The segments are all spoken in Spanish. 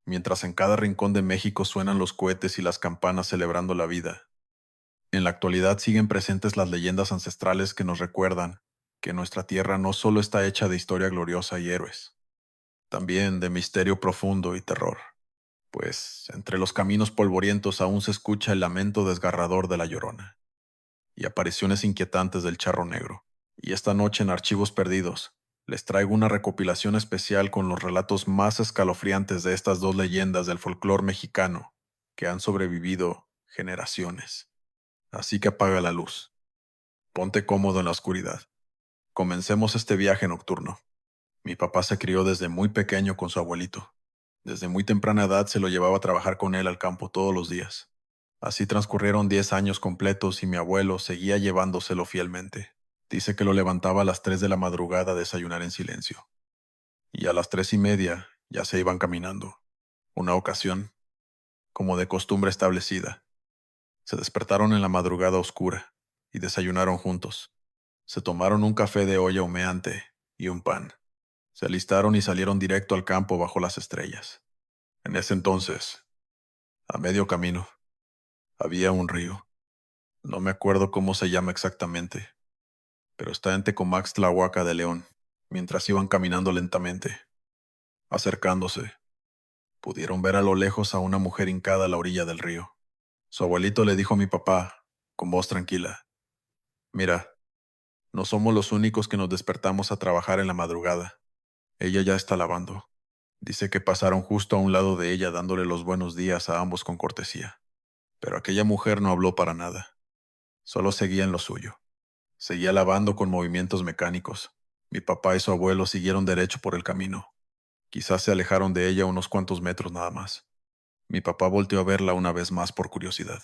mientras en cada rincón de México suenan los cohetes y las campanas celebrando la vida. En la actualidad siguen presentes las leyendas ancestrales que nos recuerdan que nuestra tierra no solo está hecha de historia gloriosa y héroes, también de misterio profundo y terror, pues entre los caminos polvorientos aún se escucha el lamento desgarrador de la Llorona y apariciones inquietantes del Charro Negro. Y esta noche en Archivos Perdidos les traigo una recopilación especial con los relatos más escalofriantes de estas dos leyendas del folclore mexicano que han sobrevivido generaciones. Así que apaga la luz, ponte cómodo en la oscuridad. Comencemos este viaje nocturno. Mi papá se crió desde muy pequeño con su abuelito. Desde muy temprana edad se lo llevaba a trabajar con él al campo todos los días. Así transcurrieron 10 años completos y mi abuelo seguía llevándoselo fielmente. Dice que lo levantaba a las 3 de la madrugada a desayunar en silencio. Y a las 3:30 ya se iban caminando. Una ocasión, como de costumbre establecida, se despertaron en la madrugada oscura y desayunaron juntos. Se tomaron un café de olla humeante y un pan. Se alistaron y salieron directo al campo bajo las estrellas. En ese entonces, a medio camino, había un río. No me acuerdo cómo se llama exactamente, pero está en Tecomax, Huaca de León. Mientras iban caminando lentamente, acercándose, pudieron ver a lo lejos a una mujer hincada a la orilla del río. Su abuelito le dijo a mi papá, con voz tranquila: «Mira, no somos los únicos que nos despertamos a trabajar en la madrugada. Ella ya está lavando». Dice que pasaron justo a un lado de ella dándole los buenos días a ambos con cortesía. Pero aquella mujer no habló para nada. Solo seguía en lo suyo. Seguía lavando con movimientos mecánicos. Mi papá y su abuelo siguieron derecho por el camino. Quizás se alejaron de ella unos cuantos metros nada más. Mi papá volteó a verla una vez más por curiosidad.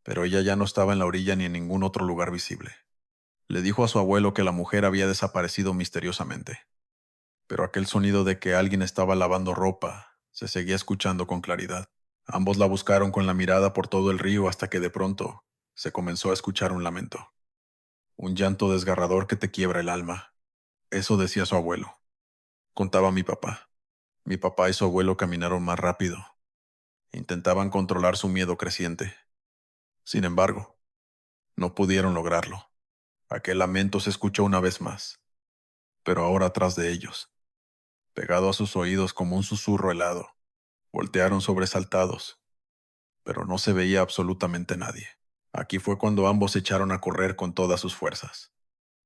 Pero ella ya no estaba en la orilla ni en ningún otro lugar visible. Le dijo a su abuelo que la mujer había desaparecido misteriosamente. Pero aquel sonido de que alguien estaba lavando ropa se seguía escuchando con claridad. Ambos la buscaron con la mirada por todo el río hasta que de pronto se comenzó a escuchar un lamento. Un llanto desgarrador que te quiebra el alma. Eso decía su abuelo. Contaba mi papá. Mi papá y su abuelo caminaron más rápido. Intentaban controlar su miedo creciente. Sin embargo, no pudieron lograrlo. Aquel lamento se escuchó una vez más, pero ahora atrás de ellos, pegado a sus oídos como un susurro helado. Voltearon sobresaltados, pero no se veía absolutamente nadie. Aquí fue cuando ambos se echaron a correr con todas sus fuerzas.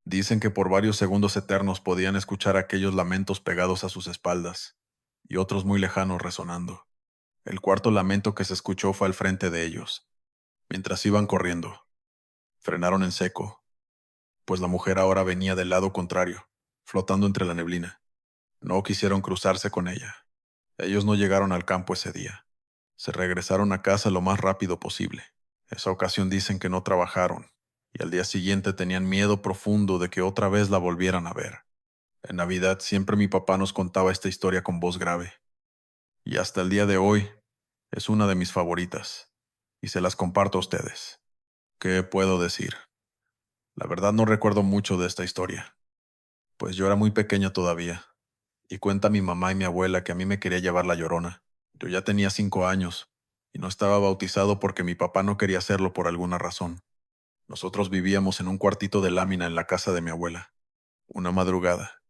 Dicen que por varios segundos eternos podían escuchar aquellos lamentos pegados a sus espaldas, y otros muy lejanos resonando. El cuarto lamento que se escuchó fue al frente de ellos. Mientras iban corriendo, frenaron en seco, pues la mujer ahora venía del lado contrario, flotando entre la neblina. No quisieron cruzarse con ella. Ellos no llegaron al campo ese día. Se regresaron a casa lo más rápido posible. Esa ocasión dicen que no trabajaron, y al día siguiente tenían miedo profundo de que otra vez la volvieran a ver. En Navidad siempre mi papá nos contaba esta historia con voz grave, y hasta el día de hoy es una de mis favoritas, y se las comparto a ustedes. ¿Qué puedo decir? La verdad no recuerdo mucho de esta historia, pues yo era muy pequeño todavía, y cuenta mi mamá y mi abuela que a mí me quería llevar la Llorona. Yo ya tenía 5 años, y no estaba bautizado porque mi papá no quería hacerlo por alguna razón. Nosotros vivíamos en un cuartito de lámina en la casa de mi abuela. Una madrugada,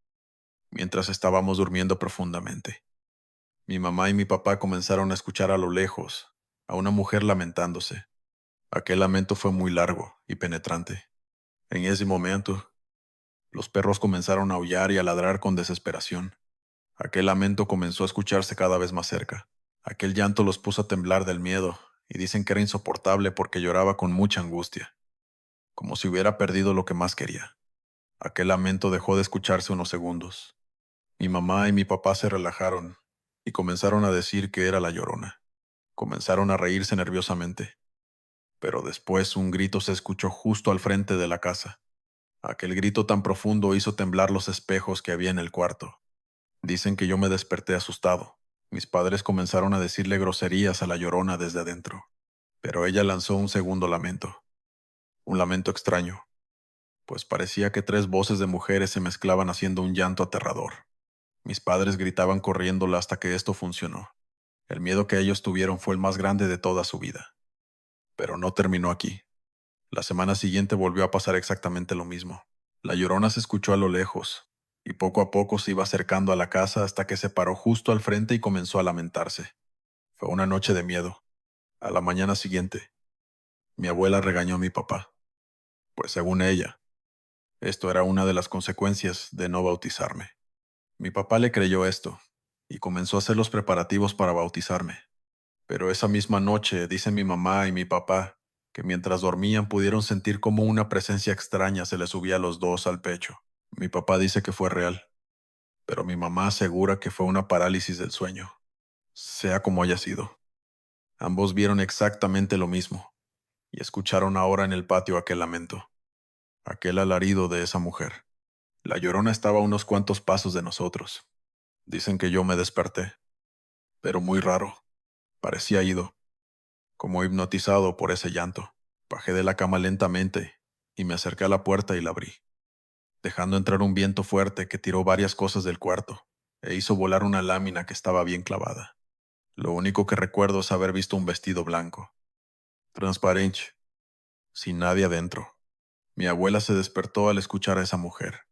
mientras estábamos durmiendo profundamente, mi mamá y mi papá comenzaron a escuchar a lo lejos a una mujer lamentándose. Aquel lamento fue muy largo y penetrante. En ese momento, los perros comenzaron a aullar y a ladrar con desesperación. Aquel lamento comenzó a escucharse cada vez más cerca. Aquel llanto los puso a temblar del miedo, y dicen que era insoportable porque lloraba con mucha angustia, como si hubiera perdido lo que más quería. Aquel lamento dejó de escucharse unos segundos. Mi mamá y mi papá se relajaron y comenzaron a decir que era la Llorona. Comenzaron a reírse nerviosamente, pero después un grito se escuchó justo al frente de la casa. Aquel grito tan profundo hizo temblar los espejos que había en el cuarto. Dicen que yo me desperté asustado. Mis padres comenzaron a decirle groserías a la Llorona desde adentro, pero ella lanzó un segundo lamento. Un lamento extraño, pues parecía que tres voces de mujeres se mezclaban haciendo un llanto aterrador. Mis padres gritaban corriéndola hasta que esto funcionó. El miedo que ellos tuvieron fue el más grande de toda su vida. Pero no terminó aquí. La semana siguiente volvió a pasar exactamente lo mismo. La Llorona se escuchó a lo lejos, y poco a poco se iba acercando a la casa hasta que se paró justo al frente y comenzó a lamentarse. Fue una noche de miedo. A la mañana siguiente, mi abuela regañó a mi papá, pues según ella, esto era una de las consecuencias de no bautizarme. Mi papá le creyó esto, y comenzó a hacer los preparativos para bautizarme. Pero esa misma noche, dicen mi mamá y mi papá, que mientras dormían pudieron sentir como una presencia extraña se les subía a los dos al pecho. Mi papá dice que fue real, pero mi mamá asegura que fue una parálisis del sueño. Sea como haya sido, ambos vieron exactamente lo mismo, y escucharon ahora en el patio aquel lamento, aquel alarido de esa mujer. La Llorona estaba a unos cuantos pasos de nosotros. Dicen que yo me desperté, pero muy raro, parecía ido, como hipnotizado por ese llanto. Bajé de la cama lentamente y me acerqué a la puerta y la abrí, dejando entrar un viento fuerte que tiró varias cosas del cuarto e hizo volar una lámina que estaba bien clavada. Lo único que recuerdo es haber visto un vestido blanco, transparente, sin nadie adentro. Mi abuela se despertó al escuchar a esa mujer.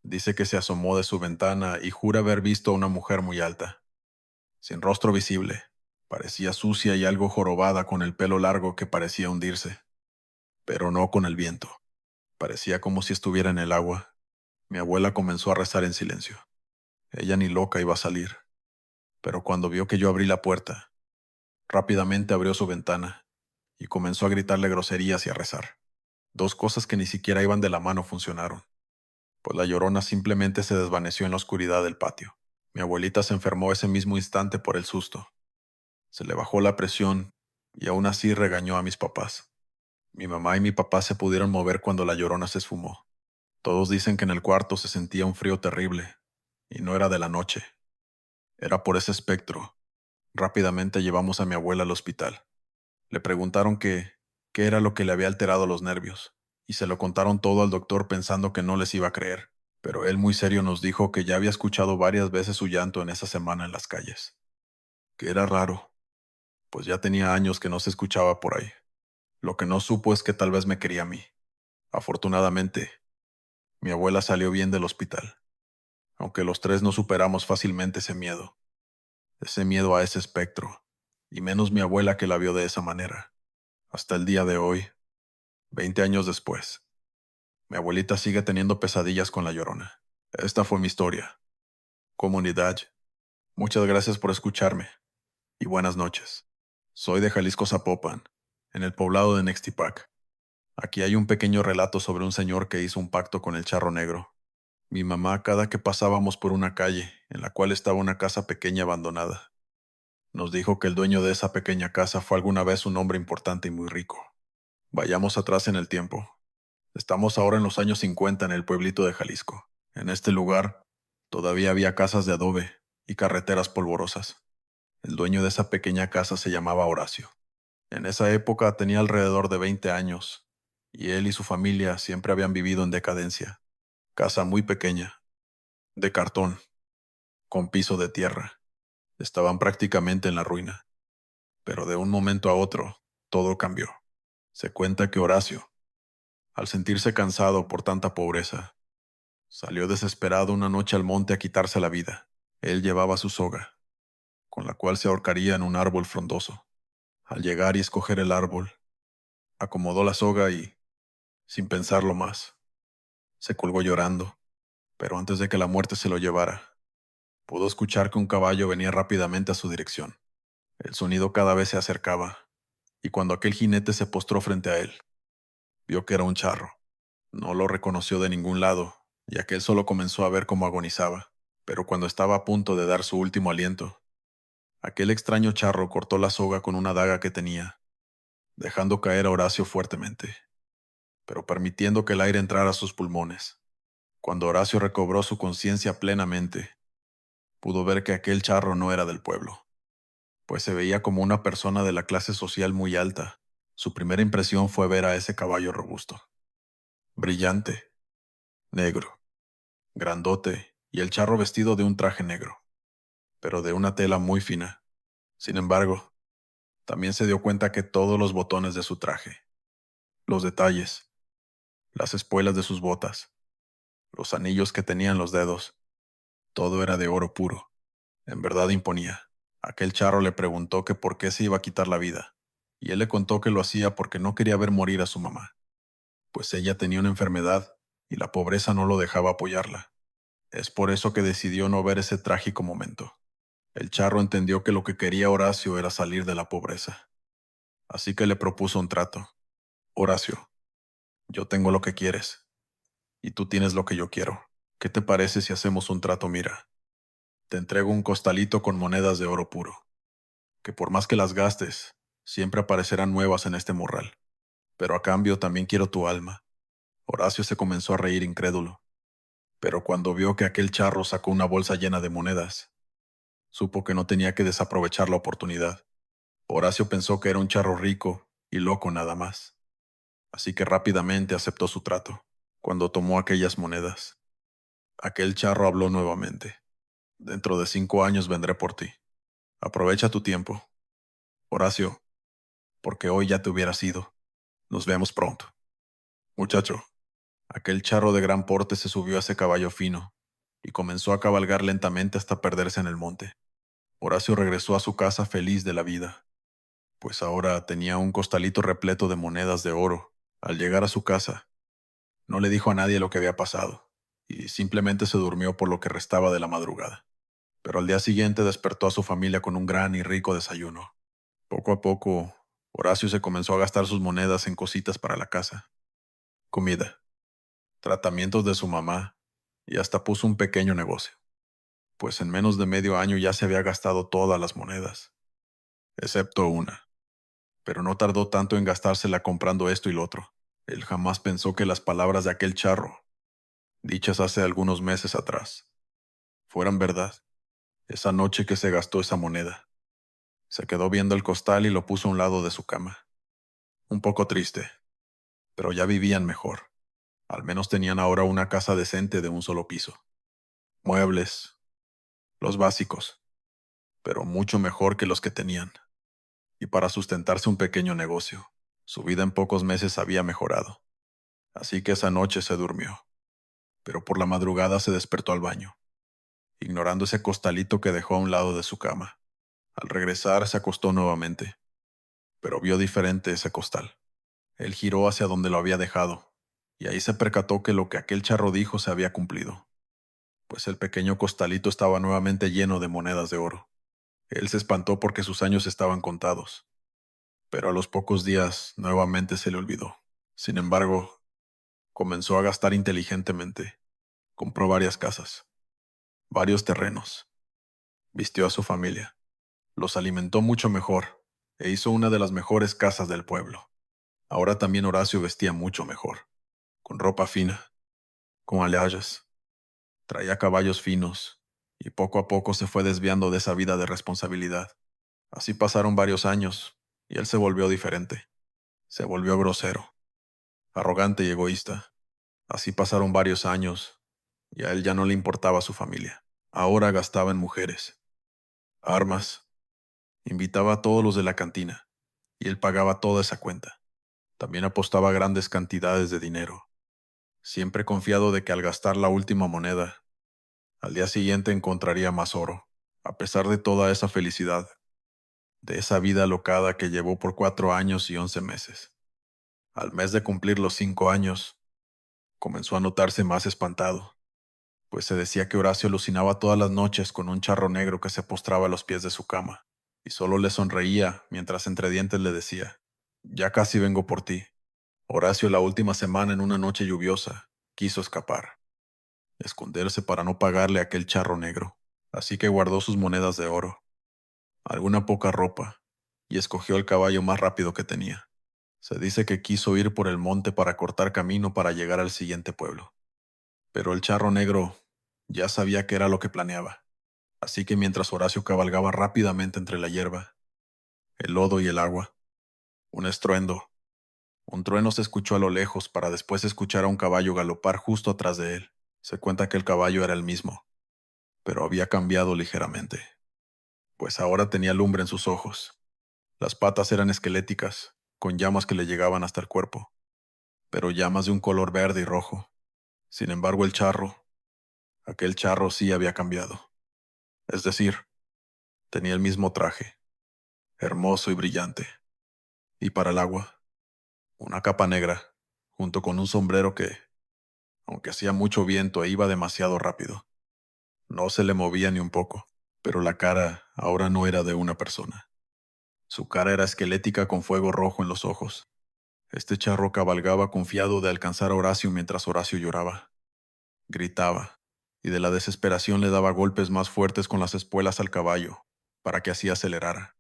Dice que se asomó de su ventana y jura haber visto a una mujer muy alta, sin rostro visible. Parecía sucia y algo jorobada con el pelo largo que parecía hundirse, pero no con el viento. Parecía como si estuviera en el agua. Mi abuela comenzó a rezar en silencio. Ella ni loca iba a salir, pero cuando vio que yo abrí la puerta, rápidamente abrió su ventana y comenzó a gritarle groserías y a rezar. Dos cosas que ni siquiera iban de la mano funcionaron, pues la Llorona simplemente se desvaneció en la oscuridad del patio. Mi abuelita se enfermó ese mismo instante por el susto. Se le bajó la presión y aún así regañó a mis papás. Mi mamá y mi papá se pudieron mover cuando la Llorona se esfumó. Todos dicen que en el cuarto se sentía un frío terrible, y no era de la noche, era por ese espectro. Rápidamente llevamos a mi abuela al hospital. Le preguntaron qué era lo que le había alterado los nervios, y se lo contaron todo al doctor pensando que no les iba a creer, pero él muy serio nos dijo que ya había escuchado varias veces su llanto en esa semana en las calles, que era raro, pues ya tenía años que no se escuchaba por ahí. Lo que no supo es que tal vez me quería a mí. Afortunadamente, mi abuela salió bien del hospital, aunque los tres no superamos fácilmente ese miedo a ese espectro, y menos mi abuela que la vio de esa manera. Hasta el día de hoy, 20 años después, mi abuelita sigue teniendo pesadillas con la Llorona. Esta fue mi historia. Comunidad, muchas gracias por escucharme, y buenas noches. Soy de Jalisco Zapopan, en el poblado de Nextipac. Aquí hay un pequeño relato sobre un señor que hizo un pacto con el charro negro. Mi mamá, cada que pasábamos por una calle, en la cual estaba una casa pequeña abandonada, nos dijo que el dueño de esa pequeña casa fue alguna vez un hombre importante y muy rico. Vayamos atrás en el tiempo. Estamos ahora en los años 50 en el pueblito de Jalisco. En este lugar, todavía había casas de adobe y carreteras polvorosas. El dueño de esa pequeña casa se llamaba Horacio. En esa época tenía alrededor de 20 años, y él y su familia siempre habían vivido en decadencia. Casa muy pequeña, de cartón, con piso de tierra. Estaban prácticamente en la ruina. Pero de un momento a otro, todo cambió. Se cuenta que Horacio, al sentirse cansado por tanta pobreza, salió desesperado una noche al monte a quitarse la vida. Él llevaba su soga, con la cual se ahorcaría en un árbol frondoso. Al llegar y escoger el árbol, acomodó la soga y, sin pensarlo más, se colgó llorando. Pero antes de que la muerte se lo llevara, pudo escuchar que un caballo venía rápidamente a su dirección. El sonido cada vez se acercaba, y cuando aquel jinete se postró frente a él, vio que era un charro. No lo reconoció de ningún lado, ya que él solo comenzó a ver cómo agonizaba. Pero cuando estaba a punto de dar su último aliento, aquel extraño charro cortó la soga con una daga que tenía, dejando caer a Horacio fuertemente, pero permitiendo que el aire entrara a sus pulmones. Cuando Horacio recobró su conciencia plenamente, pudo ver que aquel charro no era del pueblo, pues se veía como una persona de la clase social muy alta. Su primera impresión fue ver a ese caballo robusto, brillante, negro, grandote, y el charro vestido de un traje negro, pero de una tela muy fina. Sin embargo, también se dio cuenta que todos los botones de su traje, los detalles, las espuelas de sus botas, los anillos que tenía en los dedos, todo era de oro puro. En verdad imponía. Aquel charro le preguntó que por qué se iba a quitar la vida, y él le contó que lo hacía porque no quería ver morir a su mamá, pues ella tenía una enfermedad y la pobreza no lo dejaba apoyarla. Es por eso que decidió no ver ese trágico momento. El charro entendió que lo que quería Horacio era salir de la pobreza, así que le propuso un trato. Horacio, yo tengo lo que quieres, y tú tienes lo que yo quiero. ¿Qué te parece si hacemos un trato? Mira, te entrego un costalito con monedas de oro puro, que por más que las gastes, siempre aparecerán nuevas en este morral. Pero a cambio también quiero tu alma. Horacio se comenzó a reír incrédulo, pero cuando vio que aquel charro sacó una bolsa llena de monedas, supo que no tenía que desaprovechar la oportunidad. Horacio pensó que era un charro rico y loco nada más, así que rápidamente aceptó su trato. Cuando tomó aquellas monedas, aquel charro habló nuevamente. Dentro de 5 años vendré por ti. Aprovecha tu tiempo, Horacio, porque hoy ya te hubieras ido. Nos vemos pronto. Muchacho, aquel charro de gran porte se subió a ese caballo fino y comenzó a cabalgar lentamente hasta perderse en el monte. Horacio regresó a su casa feliz de la vida, pues ahora tenía un costalito repleto de monedas de oro. Al llegar a su casa, no le dijo a nadie lo que había pasado, y simplemente se durmió por lo que restaba de la madrugada. Pero al día siguiente despertó a su familia con un gran y rico desayuno. Poco a poco, Horacio se comenzó a gastar sus monedas en cositas para la casa: comida, tratamientos de su mamá, y hasta puso un pequeño negocio, pues en menos de medio año ya se había gastado todas las monedas, excepto una, pero no tardó tanto en gastársela comprando esto y lo otro. Él jamás pensó que las palabras de aquel charro, dichas hace algunos meses atrás, fueran verdad. Esa noche que se gastó esa moneda, se quedó viendo el costal y lo puso a un lado de su cama. Un poco triste, pero ya vivían mejor. Al menos tenían ahora una casa decente de un solo piso. Muebles, los básicos, pero mucho mejor que los que tenían. Y para sustentarse un pequeño negocio, su vida en pocos meses había mejorado. Así que esa noche se durmió, pero por la madrugada se despertó al baño, ignorando ese costalito que dejó a un lado de su cama. Al regresar se acostó nuevamente, pero vio diferente ese costal. Él giró hacia donde lo había dejado, y ahí se percató que lo que aquel charro dijo se había cumplido, pues el pequeño costalito estaba nuevamente lleno de monedas de oro. Él se espantó porque sus años estaban contados, pero a los pocos días nuevamente se le olvidó. Sin embargo, comenzó a gastar inteligentemente. Compró varias casas, varios terrenos, vistió a su familia, los alimentó mucho mejor e hizo una de las mejores casas del pueblo. Ahora también Horacio vestía mucho mejor, con ropa fina, con alhajas, traía caballos finos y poco a poco se fue desviando de esa vida de responsabilidad. Así pasaron varios años y él se volvió diferente. Se volvió grosero, arrogante y egoísta. Así pasaron varios años y a él ya no le importaba su familia. Ahora gastaba en mujeres, armas, invitaba a todos los de la cantina y él pagaba toda esa cuenta. También apostaba grandes cantidades de dinero, siempre confiado de que al gastar la última moneda, al día siguiente encontraría más oro. A pesar de toda esa felicidad, de esa vida alocada que llevó por 4 años y 11 meses, al mes de cumplir los 5 años, comenzó a notarse más espantado, pues se decía que Horacio alucinaba todas las noches con un charro negro que se postraba a los pies de su cama, y solo le sonreía mientras entre dientes le decía: «Ya casi vengo por ti». Horacio, la última semana en una noche lluviosa, quiso escapar, esconderse para no pagarle a aquel charro negro, así que guardó sus monedas de oro, alguna poca ropa, y escogió el caballo más rápido que tenía. Se dice que quiso ir por el monte para cortar camino para llegar al siguiente pueblo. Pero el charro negro ya sabía qué era lo que planeaba. Así que mientras Horacio cabalgaba rápidamente entre la hierba, el lodo y el agua, un estruendo, un trueno se escuchó a lo lejos para después escuchar a un caballo galopar justo atrás de él. Se cuenta que el caballo era el mismo, pero había cambiado ligeramente. pues ahora tenía lumbre en sus ojos. Las patas eran esqueléticas, con llamas que le llegaban hasta el cuerpo, pero llamas de un color verde y rojo. Sin embargo, aquel charro sí había cambiado. Es decir, tenía el mismo traje, hermoso y brillante. Y para el agua, una capa negra, junto con un sombrero que, aunque hacía mucho viento e iba demasiado rápido, no se le movía ni un poco. Pero la cara ahora no era de una persona. Su cara era esquelética con fuego rojo en los ojos. Este charro cabalgaba confiado de alcanzar a Horacio mientras Horacio lloraba. Gritaba, y de la desesperación le daba golpes más fuertes con las espuelas al caballo, para que así acelerara.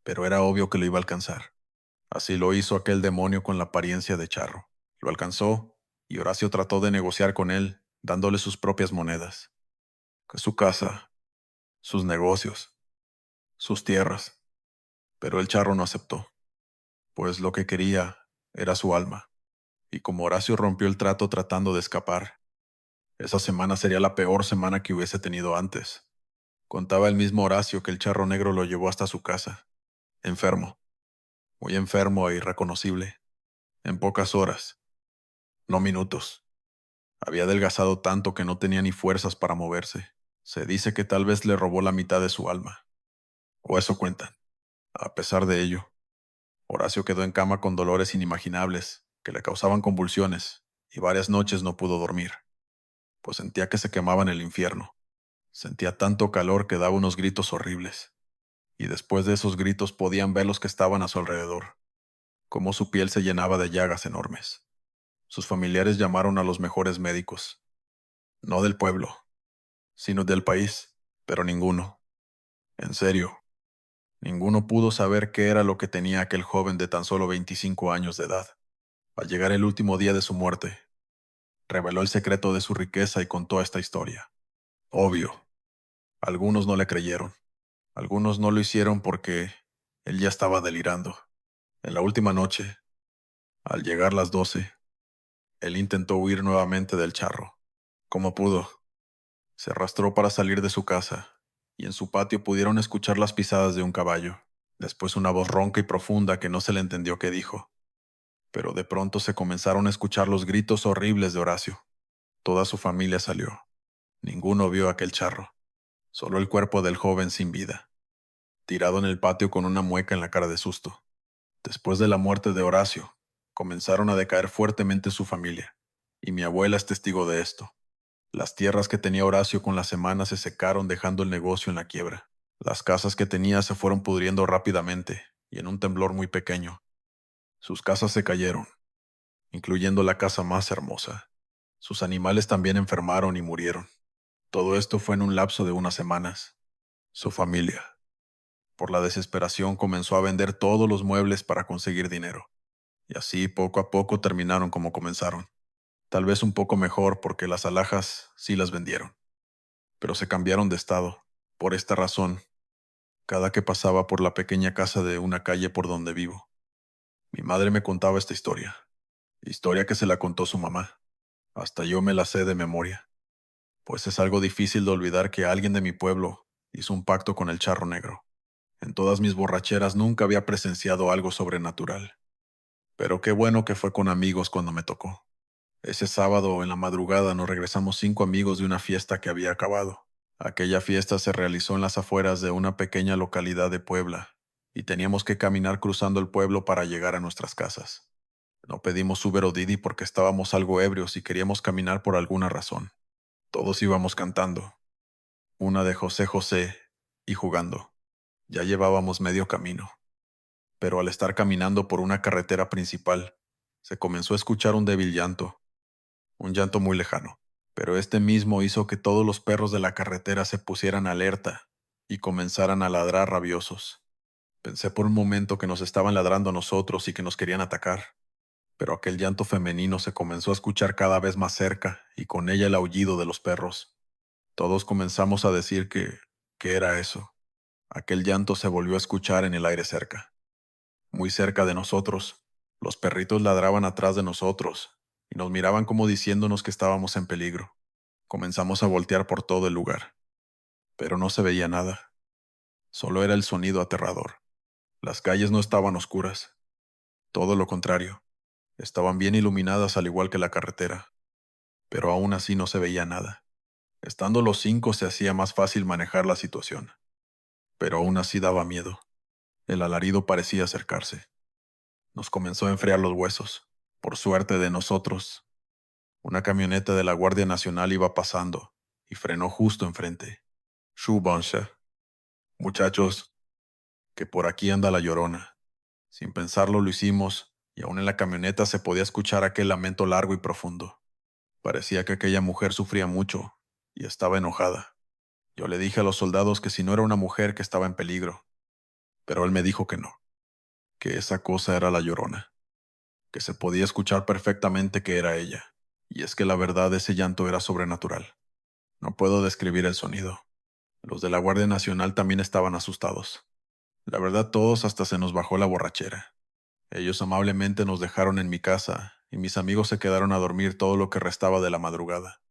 Pero era obvio que lo iba a alcanzar. Así lo hizo aquel demonio con la apariencia de charro. Lo alcanzó, y Horacio trató de negociar con él, dándole sus propias monedas. Que su casa, sus negocios, sus tierras. Pero el charro no aceptó, pues lo que quería era su alma. Y como Horacio rompió el trato tratando de escapar, esa semana sería la peor semana que hubiese tenido antes. Contaba el mismo Horacio que el charro negro lo llevó hasta su casa, enfermo, muy enfermo e irreconocible. En pocas horas, no minutos, había adelgazado tanto que no tenía ni fuerzas para moverse. Se dice que tal vez le robó la mitad de su alma, o eso cuentan. A pesar de ello, Horacio quedó en cama con dolores inimaginables que le causaban convulsiones, y varias noches no pudo dormir, pues sentía que se quemaba en el infierno. Sentía tanto calor que daba unos gritos horribles, y después de esos gritos podían ver los que estaban a su alrededor, cómo su piel se llenaba de llagas enormes. Sus familiares llamaron a los mejores médicos, no del pueblo, sino del país, pero ninguno, en serio, ninguno pudo saber qué era lo que tenía aquel joven de tan solo 25 años de edad. Al llegar el último día de su muerte, reveló el secreto de su riqueza y contó esta historia. Obvio, algunos no le creyeron, algunos no lo hicieron porque él ya estaba delirando. En la última noche, al llegar las 12, él intentó huir nuevamente del charro. Como pudo, se arrastró para salir de su casa, y en su patio pudieron escuchar las pisadas de un caballo, después una voz ronca y profunda que no se le entendió qué dijo. Pero de pronto se comenzaron a escuchar los gritos horribles de Horacio. Toda su familia salió. Ninguno vio aquel charro, solo el cuerpo del joven sin vida, tirado en el patio con una mueca en la cara de susto. Después de la muerte de Horacio, comenzaron a decaer fuertemente su familia, y mi abuela es testigo de esto. Las tierras que tenía Horacio con las semanas se secaron dejando el negocio en la quiebra. Las casas que tenía se fueron pudriendo rápidamente, y en un temblor muy pequeño. Sus casas se cayeron, incluyendo la casa más hermosa. Sus animales también enfermaron y murieron. Todo esto fue en un lapso de unas semanas. Su familia, por la desesperación, comenzó a vender todos los muebles para conseguir dinero. Y así poco a poco terminaron como comenzaron. Tal vez un poco mejor porque las alhajas sí las vendieron, pero se cambiaron de estado. Por esta razón, cada que pasaba por la pequeña casa de una calle por donde vivo, mi madre me contaba esta historia que se la contó su mamá. Hasta yo me la sé de memoria, pues es algo difícil de olvidar que alguien de mi pueblo hizo un pacto con el charro negro. En todas mis borracheras nunca había presenciado algo sobrenatural, pero qué bueno que fue con amigos cuando me tocó. Ese sábado en la madrugada nos regresamos 5 amigos de una fiesta que había acabado. Aquella fiesta se realizó en las afueras de una pequeña localidad de Puebla, y teníamos que caminar cruzando el pueblo para llegar a nuestras casas. No pedimos Uber o Didi porque estábamos algo ebrios y queríamos caminar por alguna razón. Todos íbamos cantando, una de José José, y jugando. Ya llevábamos medio camino, pero al estar caminando por una carretera principal, se comenzó a escuchar un débil llanto, un llanto muy lejano. Pero este mismo hizo que todos los perros de la carretera se pusieran alerta y comenzaran a ladrar rabiosos. Pensé por un momento que nos estaban ladrando a nosotros y que nos querían atacar, pero aquel llanto femenino se comenzó a escuchar cada vez más cerca y con ella el aullido de los perros. Todos comenzamos a decir ¿qué era eso? Aquel llanto se volvió a escuchar en el aire cerca, muy cerca de nosotros. Los perritos ladraban atrás de nosotros y nos miraban como diciéndonos que estábamos en peligro. Comenzamos a voltear por todo el lugar, pero no se veía nada. Solo era el sonido aterrador. Las calles no estaban oscuras. Todo lo contrario. Estaban bien iluminadas al igual que la carretera. Pero aún así no se veía nada. Estando los cinco se hacía más fácil manejar la situación. Pero aún así daba miedo. El alarido parecía acercarse. Nos comenzó a enfriar los huesos. Por suerte de nosotros, una camioneta de la Guardia Nacional iba pasando y frenó justo enfrente. Shubonsha. Muchachos, que por aquí anda la Llorona. Sin pensarlo lo hicimos, y aún en la camioneta se podía escuchar aquel lamento largo y profundo. Parecía que aquella mujer sufría mucho, y estaba enojada. Yo le dije a los soldados que si no era una mujer que estaba en peligro, pero él me dijo que no, que esa cosa era la Llorona, que se podía escuchar perfectamente que era ella. Y es que la verdad ese llanto era sobrenatural. No puedo describir el sonido. Los de la Guardia Nacional también estaban asustados. La verdad todos hasta se nos bajó la borrachera. Ellos amablemente nos dejaron en mi casa y mis amigos se quedaron a dormir todo lo que restaba de la madrugada.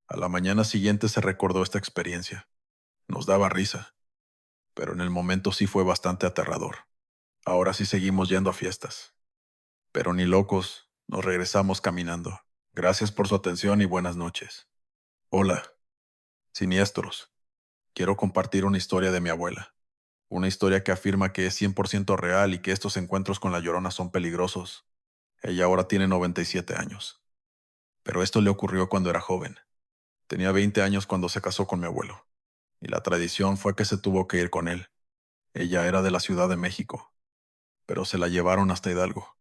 A la mañana siguiente se recordó esta experiencia. Nos daba risa, pero en el momento sí fue bastante aterrador. Ahora sí seguimos yendo a fiestas. Pero ni locos, nos regresamos caminando. Gracias por su atención y buenas noches. Hola, siniestros. Quiero compartir una historia de mi abuela. Una historia que afirma que es 100% real y que estos encuentros con la Llorona son peligrosos. Ella ahora tiene 97 años. Pero esto le ocurrió cuando era joven. Tenía 20 años cuando se casó con mi abuelo. Y la tradición fue que se tuvo que ir con él. Ella era de la Ciudad de México, pero se la llevaron hasta Hidalgo,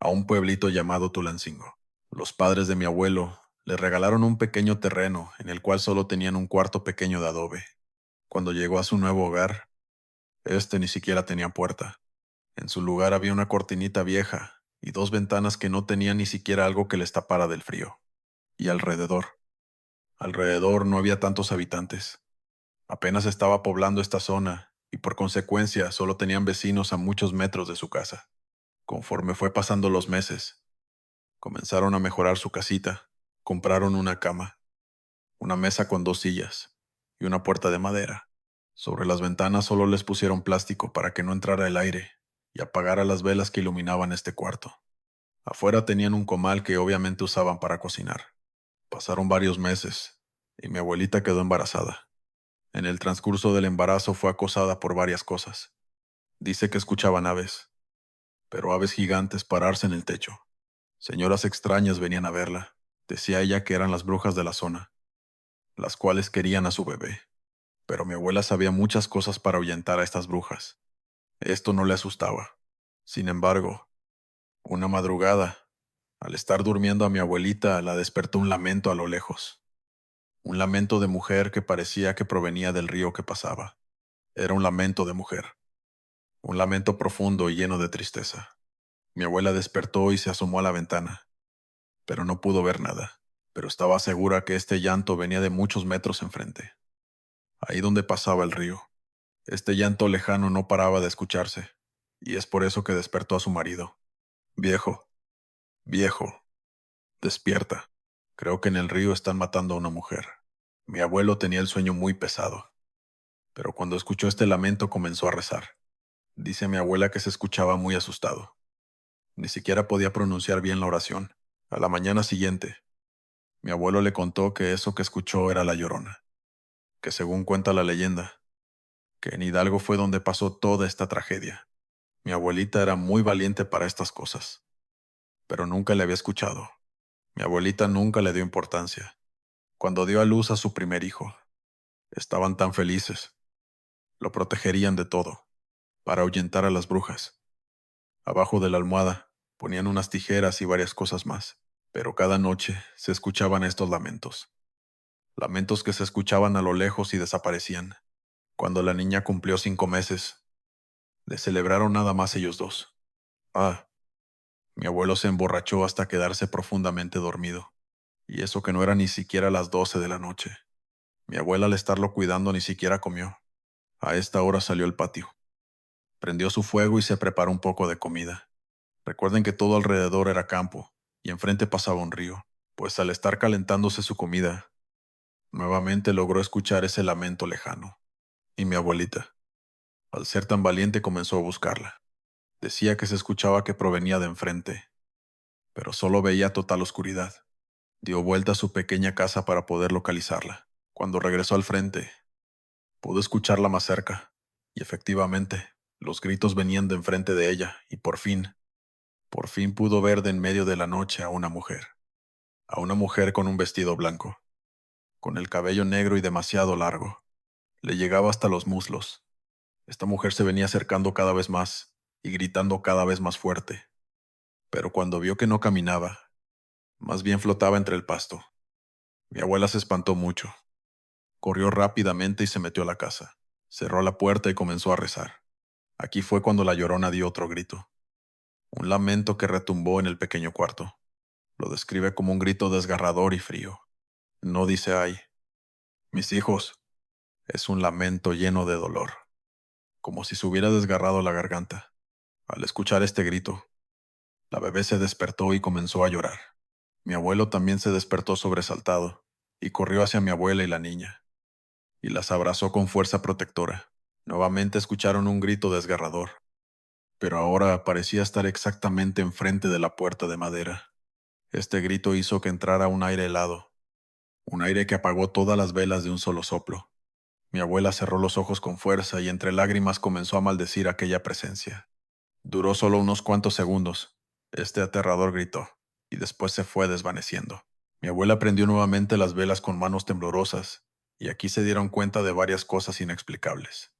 a un pueblito llamado Tulancingo. Los padres de mi abuelo le regalaron un pequeño terreno en el cual solo tenían un cuarto pequeño de adobe. Cuando llegó a su nuevo hogar, este ni siquiera tenía puerta. En su lugar había una cortinita vieja y dos ventanas que no tenían ni siquiera algo que les tapara del frío. Y alrededor no había tantos habitantes. Apenas estaba poblando esta zona y por consecuencia solo tenían vecinos a muchos metros de su casa. Conforme fue pasando los meses, comenzaron a mejorar su casita. Compraron una cama, una mesa con dos sillas y una puerta de madera. Sobre las ventanas solo les pusieron plástico para que no entrara el aire y apagara las velas que iluminaban este cuarto. Afuera tenían un comal que obviamente usaban para cocinar. Pasaron varios meses y mi abuelita quedó embarazada. En el transcurso del embarazo fue acosada por varias cosas. Dice que escuchaban aves, pero aves gigantes pararse en el techo. Señoras extrañas venían a verla. Decía ella que eran las brujas de la zona, las cuales querían a su bebé. Pero mi abuela sabía muchas cosas para ahuyentar a estas brujas. Esto no le asustaba. Sin embargo, una madrugada, al estar durmiendo a mi abuelita, la despertó un lamento a lo lejos. Un lamento de mujer que parecía que provenía del río que pasaba. Era un lamento de mujer. Un lamento profundo y lleno de tristeza. Mi abuela despertó y se asomó a la ventana, pero no pudo ver nada. Pero estaba segura que este llanto venía de muchos metros enfrente, ahí donde pasaba el río. Este llanto lejano no paraba de escucharse, y es por eso que despertó a su marido. Viejo, viejo, despierta. Creo que en el río están matando a una mujer. Mi abuelo tenía el sueño muy pesado, pero cuando escuchó este lamento comenzó a rezar. Dice mi abuela que se escuchaba muy asustado. Ni siquiera podía pronunciar bien la oración. A la mañana siguiente, mi abuelo le contó que eso que escuchó era la Llorona, que según cuenta la leyenda, que en Hidalgo fue donde pasó toda esta tragedia. Mi abuelita era muy valiente para estas cosas, pero nunca le había escuchado. Mi abuelita nunca le dio importancia. Cuando dio a luz a su primer hijo, estaban tan felices. Lo protegerían de todo, para ahuyentar a las brujas. Abajo de la almohada ponían unas tijeras y varias cosas más, pero cada noche se escuchaban estos lamentos. Lamentos que se escuchaban a lo lejos y desaparecían. Cuando la niña cumplió 5 meses, le celebraron nada más ellos dos. Ah, mi abuelo se emborrachó hasta quedarse profundamente dormido, y eso que no era ni siquiera las 12 de la noche. Mi abuela al estarlo cuidando ni siquiera comió. A esta hora salió al patio. Prendió su fuego y se preparó un poco de comida. Recuerden que todo alrededor era campo, y enfrente pasaba un río, pues al estar calentándose su comida, nuevamente logró escuchar ese lamento lejano. Y mi abuelita. Al ser tan valiente comenzó a buscarla. Decía que se escuchaba que provenía de enfrente, pero solo veía total oscuridad. Dio vuelta a su pequeña casa para poder localizarla. Cuando regresó al frente, pudo escucharla más cerca, y efectivamente, los gritos venían de enfrente de ella, y por fin pudo ver de en medio de la noche a una mujer con un vestido blanco, con el cabello negro y demasiado largo. Le llegaba hasta los muslos. Esta mujer se venía acercando cada vez más y gritando cada vez más fuerte, pero cuando vio que no caminaba, más bien flotaba entre el pasto, mi abuela se espantó mucho. Corrió rápidamente y se metió a la casa. Cerró la puerta y comenzó a rezar. Aquí fue cuando la Llorona dio otro grito, un lamento que retumbó en el pequeño cuarto. Lo describe como un grito desgarrador y frío. No dice ay, mis hijos. Es un lamento lleno de dolor, como si se hubiera desgarrado la garganta. Al escuchar este grito, la bebé se despertó y comenzó a llorar. Mi abuelo también se despertó sobresaltado y corrió hacia mi abuela y la niña, y las abrazó con fuerza protectora. Nuevamente escucharon un grito desgarrador, pero ahora parecía estar exactamente enfrente de la puerta de madera. Este grito hizo que entrara un aire helado, un aire que apagó todas las velas de un solo soplo. Mi abuela cerró los ojos con fuerza y entre lágrimas comenzó a maldecir aquella presencia. Duró solo unos cuantos segundos, este aterrador grito, y después se fue desvaneciendo. Mi abuela prendió nuevamente las velas con manos temblorosas, y aquí se dieron cuenta de varias cosas inexplicables.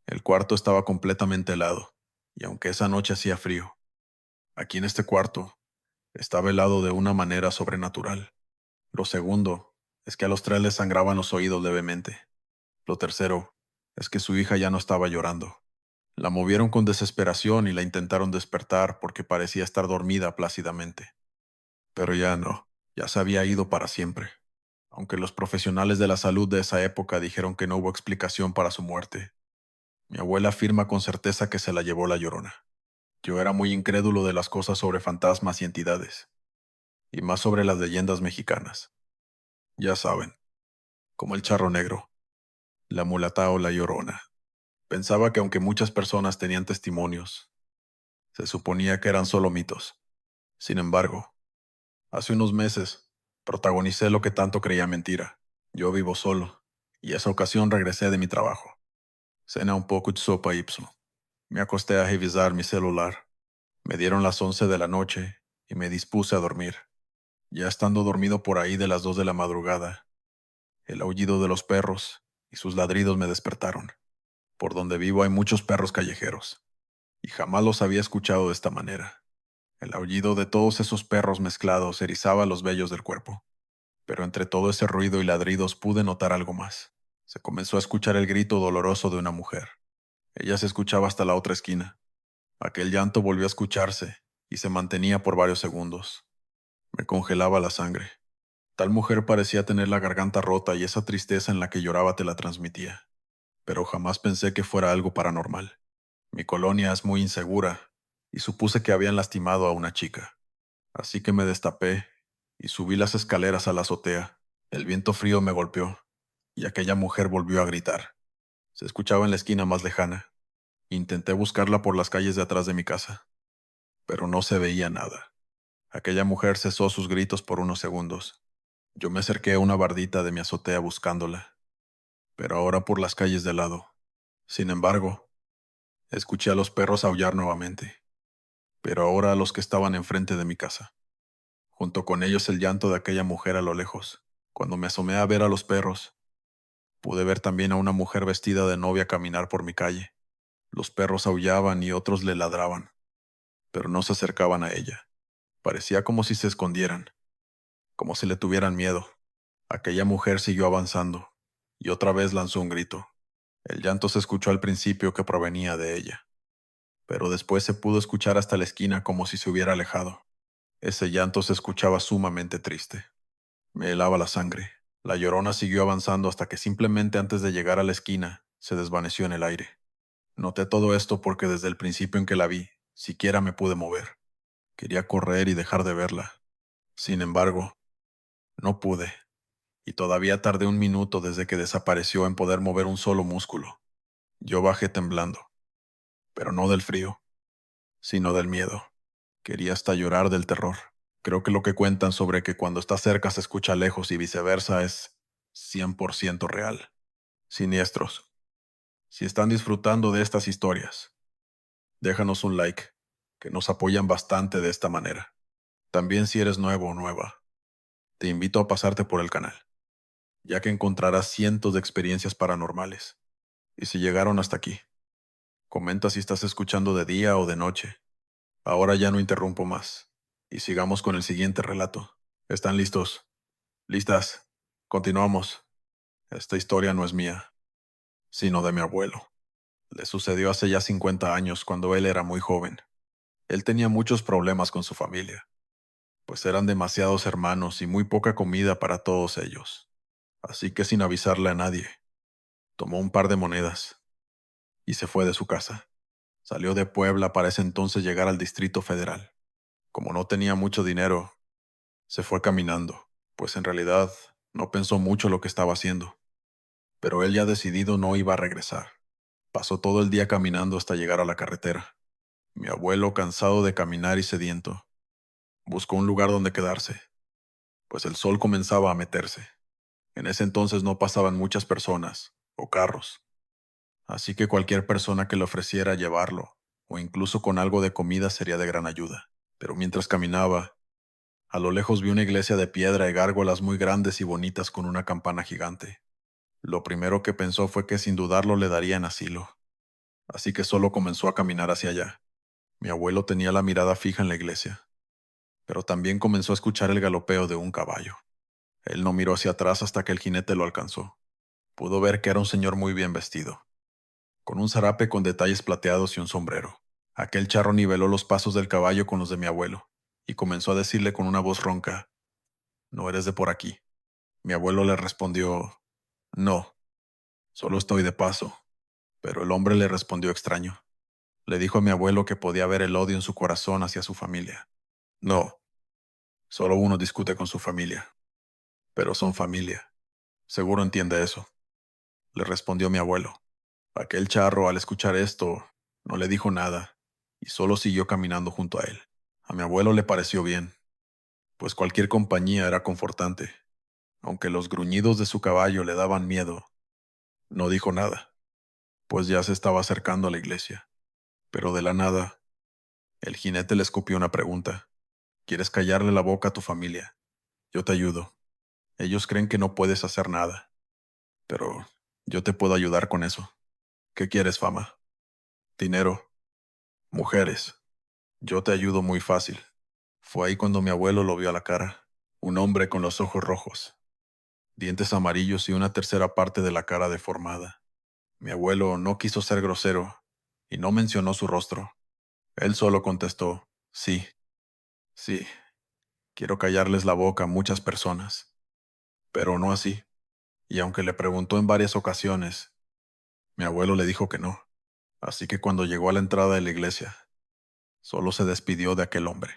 El cuarto estaba completamente helado, y aunque esa noche hacía frío, aquí en este cuarto estaba helado de una manera sobrenatural. Lo segundo es que a los tres les sangraban los oídos levemente. Lo tercero es que su hija ya no estaba llorando. La movieron con desesperación y la intentaron despertar porque parecía estar dormida plácidamente. Pero ya no, ya se había ido para siempre. Aunque los profesionales de la salud de esa época dijeron que no hubo explicación para su muerte, mi abuela afirma con certeza que se la llevó la Llorona. Yo era muy incrédulo de las cosas sobre fantasmas y entidades, y más sobre las leyendas mexicanas. Ya saben, como el charro negro, la mulata o la Llorona. Pensaba que aunque muchas personas tenían testimonios, se suponía que eran solo mitos. Sin embargo, hace unos meses, protagonicé lo que tanto creía mentira. Yo vivo solo, y esa ocasión regresé de mi trabajo. Cené un poco de sopa ipso. Me acosté a revisar mi celular. Me dieron las 11 de la noche y me dispuse a dormir. Ya estando dormido por ahí de las 2 de la madrugada, el aullido de los perros y sus ladridos me despertaron. Por donde vivo hay muchos perros callejeros, y jamás los había escuchado de esta manera. El aullido de todos esos perros mezclados erizaba los vellos del cuerpo. Pero entre todo ese ruido y ladridos pude notar algo más. Se comenzó a escuchar el grito doloroso de una mujer. Ella se escuchaba hasta la otra esquina. Aquel llanto volvió a escucharse y se mantenía por varios segundos. Me congelaba la sangre. Tal mujer parecía tener la garganta rota y esa tristeza en la que lloraba te la transmitía. Pero jamás pensé que fuera algo paranormal. Mi colonia es muy insegura y supuse que habían lastimado a una chica. Así que me destapé y subí las escaleras a la azotea. El viento frío me golpeó y aquella mujer volvió a gritar. Se escuchaba en la esquina más lejana. Intenté buscarla por las calles de atrás de mi casa, pero no se veía nada. Aquella mujer cesó sus gritos por unos segundos. Yo me acerqué a una bardita de mi azotea buscándola, pero ahora por las calles de lado. Sin embargo, escuché a los perros aullar nuevamente, pero ahora a los que estaban enfrente de mi casa. Junto con ellos el llanto de aquella mujer a lo lejos. Cuando me asomé a ver a los perros, pude ver también a una mujer vestida de novia caminar por mi calle. Los perros aullaban y otros le ladraban, pero no se acercaban a ella. Parecía como si se escondieran, como si le tuvieran miedo. Aquella mujer siguió avanzando, y otra vez lanzó un grito. El llanto se escuchó al principio que provenía de ella, pero después se pudo escuchar hasta la esquina como si se hubiera alejado. Ese llanto se escuchaba sumamente triste. Me helaba la sangre. La Llorona siguió avanzando hasta que simplemente antes de llegar a la esquina, se desvaneció en el aire. Noté todo esto porque desde el principio en que la vi, siquiera me pude mover. Quería correr y dejar de verla. Sin embargo, no pude, y todavía tardé un minuto desde que desapareció en poder mover un solo músculo. Yo bajé temblando. pero no del frío, sino del miedo. Quería hasta llorar del terror. Creo que lo que cuentan sobre que cuando está cerca se escucha lejos y viceversa es 100% real. Siniestros. Si están disfrutando de estas historias, déjanos un like, que nos apoyan bastante de esta manera. También si eres nuevo o nueva, te invito a pasarte por el canal, ya que encontrarás cientos de experiencias paranormales. Y si llegaron hasta aquí, comenta si estás escuchando de día o de noche. Ahora ya no interrumpo más. Y sigamos con el siguiente relato. ¿Están listos? ¿Listas? Continuamos. Esta historia no es mía, sino de mi abuelo. Le sucedió hace ya 50 años cuando él era muy joven. Él tenía muchos problemas con su familia, pues eran demasiados hermanos y muy poca comida para todos ellos. Así que sin avisarle a nadie, tomó un par de monedas y se fue de su casa. Salió de Puebla para ese entonces llegar al Distrito Federal. Como no tenía mucho dinero, se fue caminando, pues en realidad no pensó mucho lo que estaba haciendo. Pero él ya decidido no iba a regresar. Pasó todo el día caminando hasta llegar a la carretera. Mi abuelo, cansado de caminar y sediento, buscó un lugar donde quedarse, pues el sol comenzaba a meterse. En ese entonces no pasaban muchas personas o carros, así que cualquier persona que le ofreciera llevarlo, o incluso con algo de comida sería de gran ayuda. Pero mientras caminaba, a lo lejos vi una iglesia de piedra y gárgolas muy grandes y bonitas con una campana gigante. Lo primero que pensó fue que sin dudarlo le darían asilo, así que solo comenzó a caminar hacia allá. Mi abuelo tenía la mirada fija en la iglesia, pero también comenzó a escuchar el galopeo de un caballo. Él no miró hacia atrás hasta que el jinete lo alcanzó. Pudo ver que era un señor muy bien vestido, con un zarape con detalles plateados y un sombrero. Aquel charro niveló los pasos del caballo con los de mi abuelo, y comenzó a decirle con una voz ronca: «No eres de por aquí». Mi abuelo le respondió: «No, solo estoy de paso». Pero el hombre le respondió extraño. Le dijo a mi abuelo que podía ver el odio en su corazón hacia su familia. «No, solo uno discute con su familia, pero son familia. Seguro entiende eso», le respondió mi abuelo. Aquel charro, al escuchar esto, no le dijo nada y solo siguió caminando junto a él. A mi abuelo le pareció bien, pues cualquier compañía era confortante. Aunque los gruñidos de su caballo le daban miedo, no dijo nada, pues ya se estaba acercando a la iglesia. Pero de la nada, el jinete le escupió una pregunta. «¿Quieres callarle la boca a tu familia? Yo te ayudo. Ellos creen que no puedes hacer nada, pero yo te puedo ayudar con eso. ¿Qué quieres, fama? Dinero, mujeres. Yo te ayudo muy fácil». Fue ahí cuando mi abuelo lo vio a la cara. Un hombre con los ojos rojos, dientes amarillos y una tercera parte de la cara deformada. Mi abuelo no quiso ser grosero y no mencionó su rostro. Él solo contestó: «Sí, sí, quiero callarles la boca a muchas personas, pero no así». Y aunque le preguntó en varias ocasiones, mi abuelo le dijo que no. Así que cuando llegó a la entrada de la iglesia, solo se despidió de aquel hombre,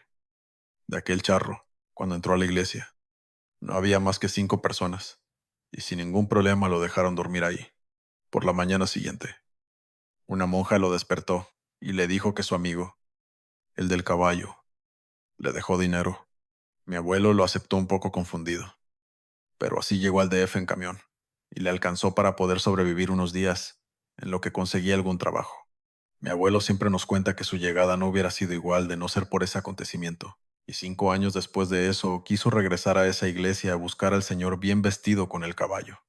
de aquel charro. Cuando entró a la iglesia, no había más que 5 personas, y sin ningún problema lo dejaron dormir ahí. Por la mañana siguiente, una monja lo despertó y le dijo que su amigo, el del caballo, le dejó dinero. Mi abuelo lo aceptó un poco confundido, pero así llegó al DF en camión, y le alcanzó para poder sobrevivir unos días, en lo que conseguía algún trabajo. Mi abuelo siempre nos cuenta que su llegada no hubiera sido igual de no ser por ese acontecimiento, y 5 años después de eso quiso regresar a esa iglesia a buscar al señor bien vestido con el caballo.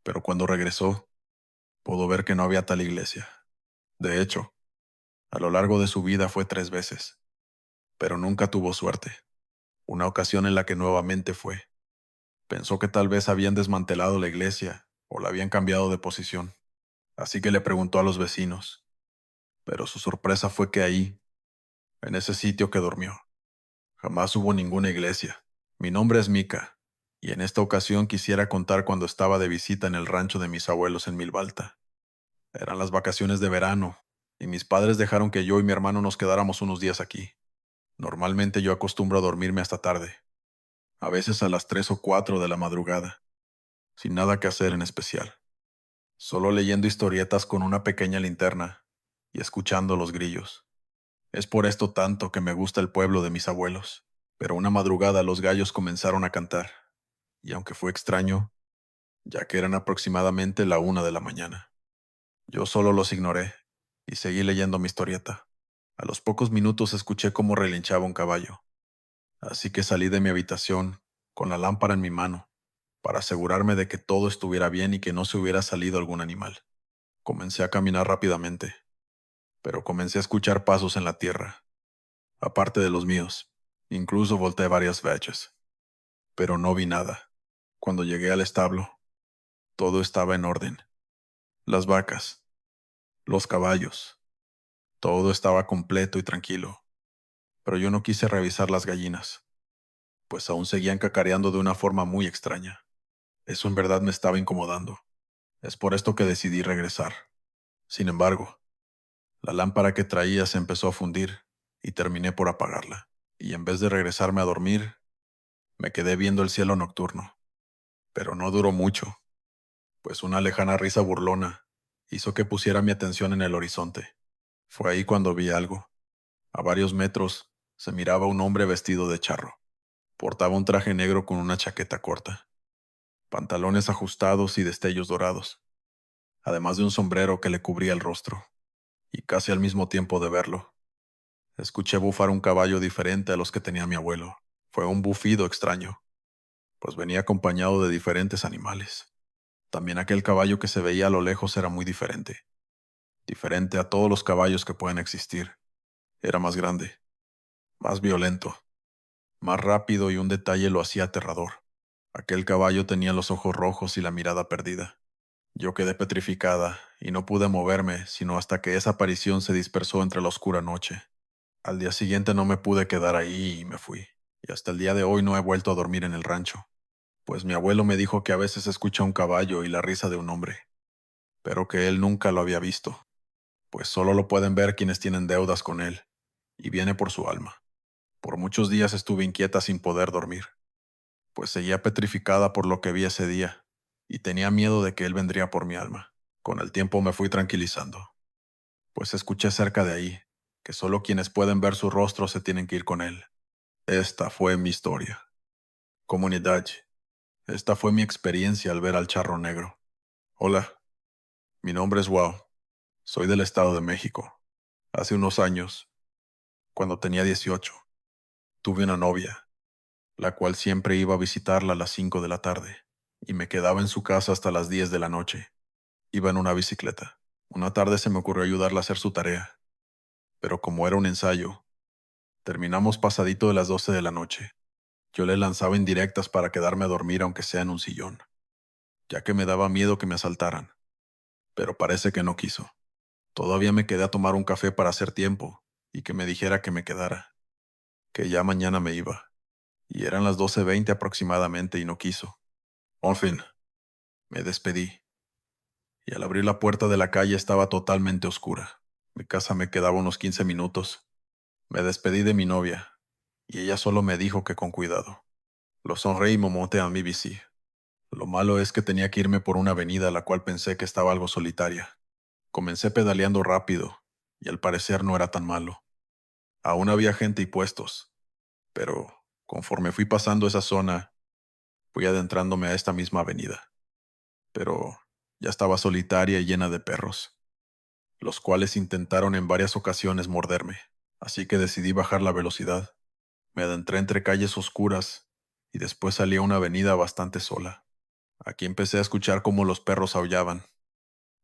Pero cuando regresó, pudo ver que no había tal iglesia. De hecho, a lo largo de su vida fue 3 veces, pero nunca tuvo suerte. Una ocasión en la que nuevamente fue. Pensó que tal vez habían desmantelado la iglesia o la habían cambiado de posición, así que le preguntó a los vecinos, pero su sorpresa fue que ahí, en ese sitio que durmió, jamás hubo ninguna iglesia. Mi nombre es Mika, y en esta ocasión quisiera contar cuando estaba de visita en el rancho de mis abuelos en Milvalta. Eran las vacaciones de verano, y mis padres dejaron que yo y mi hermano nos quedáramos unos días aquí. Normalmente yo acostumbro a dormirme hasta tarde, a veces a las 3 o 4 de la madrugada, sin nada que hacer en especial, solo leyendo historietas con una pequeña linterna y escuchando los grillos. Es por esto tanto que me gusta el pueblo de mis abuelos. Pero una madrugada los gallos comenzaron a cantar, y aunque fue extraño, ya que eran aproximadamente la 1 de la mañana, yo solo los ignoré y seguí leyendo mi historieta. A los pocos minutos escuché cómo relinchaba un caballo, así que salí de mi habitación con la lámpara en mi mano para asegurarme de que todo estuviera bien y que no se hubiera salido algún animal. Comencé a caminar rápidamente, pero comencé a escuchar pasos en la tierra, aparte de los míos. Incluso volteé varias veces, pero no vi nada. Cuando llegué al establo, todo estaba en orden. Las vacas, los caballos, todo estaba completo y tranquilo. Pero yo no quise revisar las gallinas, pues aún seguían cacareando de una forma muy extraña. Eso en verdad me estaba incomodando. Es por esto que decidí regresar. Sin embargo, la lámpara que traía se empezó a fundir y terminé por apagarla. Y en vez de regresarme a dormir, me quedé viendo el cielo nocturno. Pero no duró mucho, pues una lejana risa burlona hizo que pusiera mi atención en el horizonte. Fue ahí cuando vi algo. A varios metros se miraba un hombre vestido de charro. Portaba un traje negro con una chaqueta corta, pantalones ajustados y destellos dorados, además de un sombrero que le cubría el rostro. Y casi al mismo tiempo de verlo, escuché bufar un caballo diferente a los que tenía mi abuelo. Fue un bufido extraño, pues venía acompañado de diferentes animales. También aquel caballo que se veía a lo lejos era muy diferente, diferente a todos los caballos que pueden existir. Era más grande, más violento, más rápido y un detalle lo hacía aterrador. Aquel caballo tenía los ojos rojos y la mirada perdida. Yo quedé petrificada y no pude moverme sino hasta que esa aparición se dispersó entre la oscura noche. Al día siguiente no me pude quedar ahí y me fui. Y hasta el día de hoy no he vuelto a dormir en el rancho, pues mi abuelo me dijo que a veces escucha un caballo y la risa de un hombre, pero que él nunca lo había visto, pues solo lo pueden ver quienes tienen deudas con él, y viene por su alma. Por muchos días estuve inquieta sin poder dormir, pues seguía petrificada por lo que vi ese día, y tenía miedo de que él vendría por mi alma. Con el tiempo me fui tranquilizando, pues escuché cerca de ahí que solo quienes pueden ver su rostro se tienen que ir con él. Esta fue mi historia. Comunidad, esta fue mi experiencia al ver al charro negro. Hola, mi nombre es Wow. Soy del Estado de México. Hace unos años, cuando tenía 18, tuve una novia, la cual siempre iba a visitarla a las 5 de la tarde, y me quedaba en su casa hasta las 10 de la noche. Iba en una bicicleta. Una tarde se me ocurrió ayudarla a hacer su tarea, pero como era un ensayo, terminamos pasadito de las 12 de la noche. Yo le lanzaba indirectas para quedarme a dormir aunque sea en un sillón, ya que me daba miedo que me asaltaran, pero parece que no quiso. Todavía me quedé a tomar un café para hacer tiempo y que me dijera que me quedara, que ya mañana me iba, y eran las 12:20 aproximadamente y no quiso. En fin, me despedí, y al abrir la puerta de la calle estaba totalmente oscura. Mi casa me quedaba unos 15 minutos. Me despedí de mi novia, y ella solo me dijo que con cuidado. Lo sonreí y me monté a mi bici. Lo malo es que tenía que irme por una avenida la cual pensé que estaba algo solitaria. Comencé pedaleando rápido, y al parecer no era tan malo. Aún había gente y puestos, pero conforme fui pasando esa zona, fui adentrándome a esta misma avenida. Pero ya estaba solitaria y llena de perros, los cuales intentaron en varias ocasiones morderme, así que decidí bajar la velocidad. Me adentré entre calles oscuras y después salí a una avenida bastante sola. Aquí empecé a escuchar cómo los perros aullaban.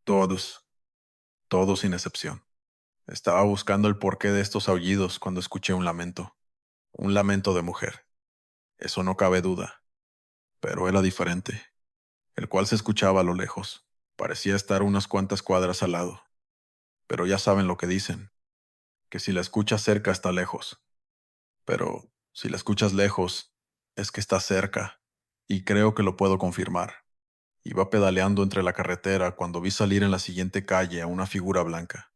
Todos, todos sin excepción. Estaba buscando el porqué de estos aullidos cuando escuché un lamento de mujer. Eso no cabe duda, pero era diferente, el cual se escuchaba a lo lejos. Parecía estar unas cuantas cuadras al lado, pero ya saben lo que dicen, que si la escuchas cerca está lejos, pero si la escuchas lejos es que está cerca, y creo que lo puedo confirmar. Iba pedaleando entre la carretera cuando vi salir en la siguiente calle a una figura blanca,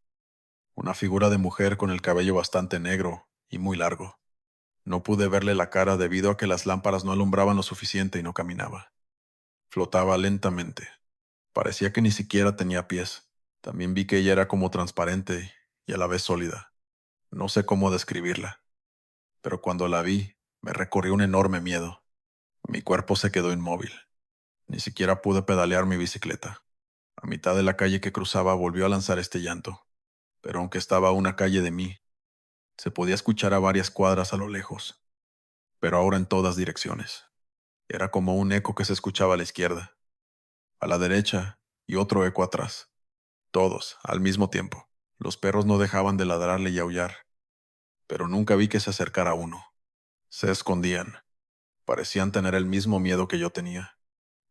una figura de mujer con el cabello bastante negro y muy largo. No pude verle la cara debido a que las lámparas no alumbraban lo suficiente y no caminaba. Flotaba lentamente. Parecía que ni siquiera tenía pies. También vi que ella era como transparente y a la vez sólida. No sé cómo describirla, pero cuando la vi, me recorrió un enorme miedo. Mi cuerpo se quedó inmóvil. Ni siquiera pude pedalear mi bicicleta. A mitad de la calle que cruzaba volvió a lanzar este llanto, pero aunque estaba a una calle de mí, se podía escuchar a varias cuadras a lo lejos, pero ahora en todas direcciones. Era como un eco que se escuchaba a la izquierda, a la derecha y otro eco atrás. Todos, al mismo tiempo. Los perros no dejaban de ladrarle y aullar, pero nunca vi que se acercara uno. Se escondían. Parecían tener el mismo miedo que yo tenía.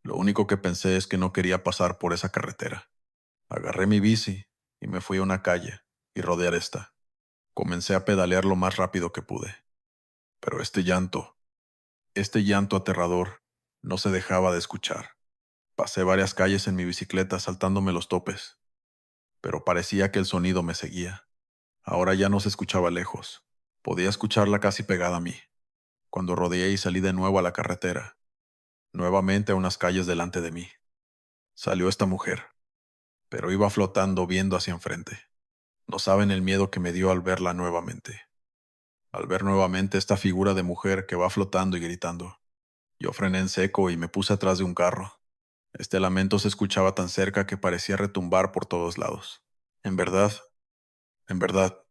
Lo único que pensé es que no quería pasar por esa carretera. Agarré mi bici y me fui a una calle y rodear esta. Comencé a pedalear lo más rápido que pude. Pero este llanto aterrador, no se dejaba de escuchar. Pasé varias calles en mi bicicleta saltándome los topes, pero parecía que el sonido me seguía. Ahora ya no se escuchaba lejos. Podía escucharla casi pegada a mí. Cuando rodeé y salí de nuevo a la carretera, nuevamente a unas calles delante de mí, salió esta mujer, pero iba flotando viendo hacia enfrente. No saben el miedo que me dio al verla nuevamente. Al ver nuevamente esta figura de mujer que va flotando y gritando. Yo frené en seco y me puse atrás de un carro. Este lamento se escuchaba tan cerca que parecía retumbar por todos lados. En verdad, en verdad,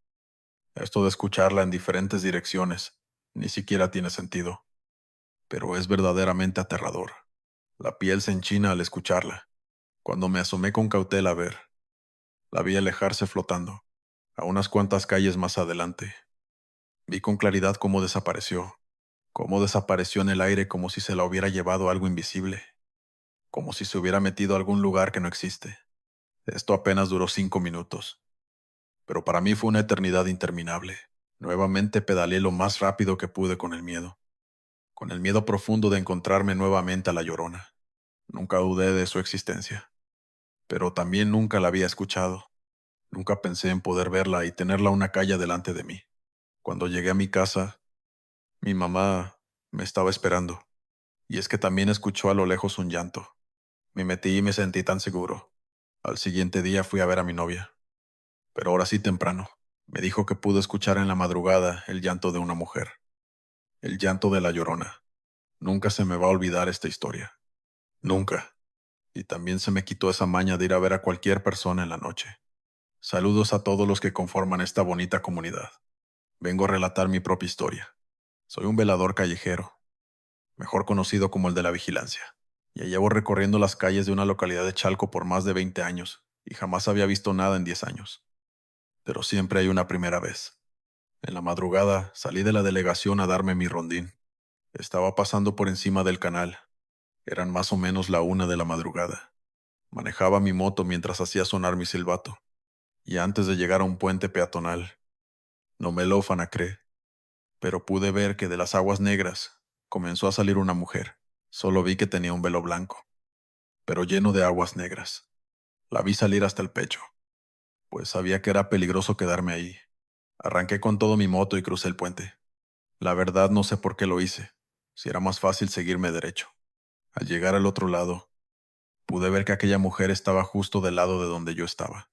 esto de escucharla en diferentes direcciones ni siquiera tiene sentido, pero es verdaderamente aterrador. La piel se enchina al escucharla. Cuando me asomé con cautela a ver, la vi alejarse flotando, a unas cuantas calles más adelante. Vi con claridad cómo desapareció en el aire como si se la hubiera llevado algo invisible, como si se hubiera metido a algún lugar que no existe. Esto apenas duró 5 minutos, pero para mí fue una eternidad interminable. Nuevamente pedaleé lo más rápido que pude con el miedo profundo de encontrarme nuevamente a la Llorona. Nunca dudé de su existencia, pero también nunca la había escuchado. Nunca pensé en poder verla y tenerla a una calle delante de mí. Cuando llegué a mi casa, mi mamá me estaba esperando, y es que también escuchó a lo lejos un llanto. Me metí y me sentí tan seguro. Al siguiente día fui a ver a mi novia, pero ahora sí temprano. Me dijo que pudo escuchar en la madrugada el llanto de una mujer, el llanto de la Llorona. Nunca se me va a olvidar esta historia. Nunca. Y también se me quitó esa maña de ir a ver a cualquier persona en la noche. Saludos a todos los que conforman esta bonita comunidad. Vengo a relatar mi propia historia. Soy un velador callejero, mejor conocido como el de la vigilancia. Ya llevo recorriendo las calles de una localidad de Chalco por más de 20 años y jamás había visto nada en 10 años. Pero siempre hay una primera vez. En la madrugada salí de la delegación a darme mi rondín. Estaba pasando por encima del canal. Eran más o menos la 1 de la madrugada. Manejaba mi moto mientras hacía sonar mi silbato. Y antes de llegar a un puente peatonal, no me lo fanacré, pero pude ver que de las aguas negras comenzó a salir una mujer. Solo vi que tenía un velo blanco, pero lleno de aguas negras. La vi salir hasta el pecho, pues sabía que era peligroso quedarme ahí. Arranqué con todo mi moto y crucé el puente. La verdad no sé por qué lo hice, si era más fácil seguirme derecho. Al llegar al otro lado, pude ver que aquella mujer estaba justo del lado de donde yo estaba.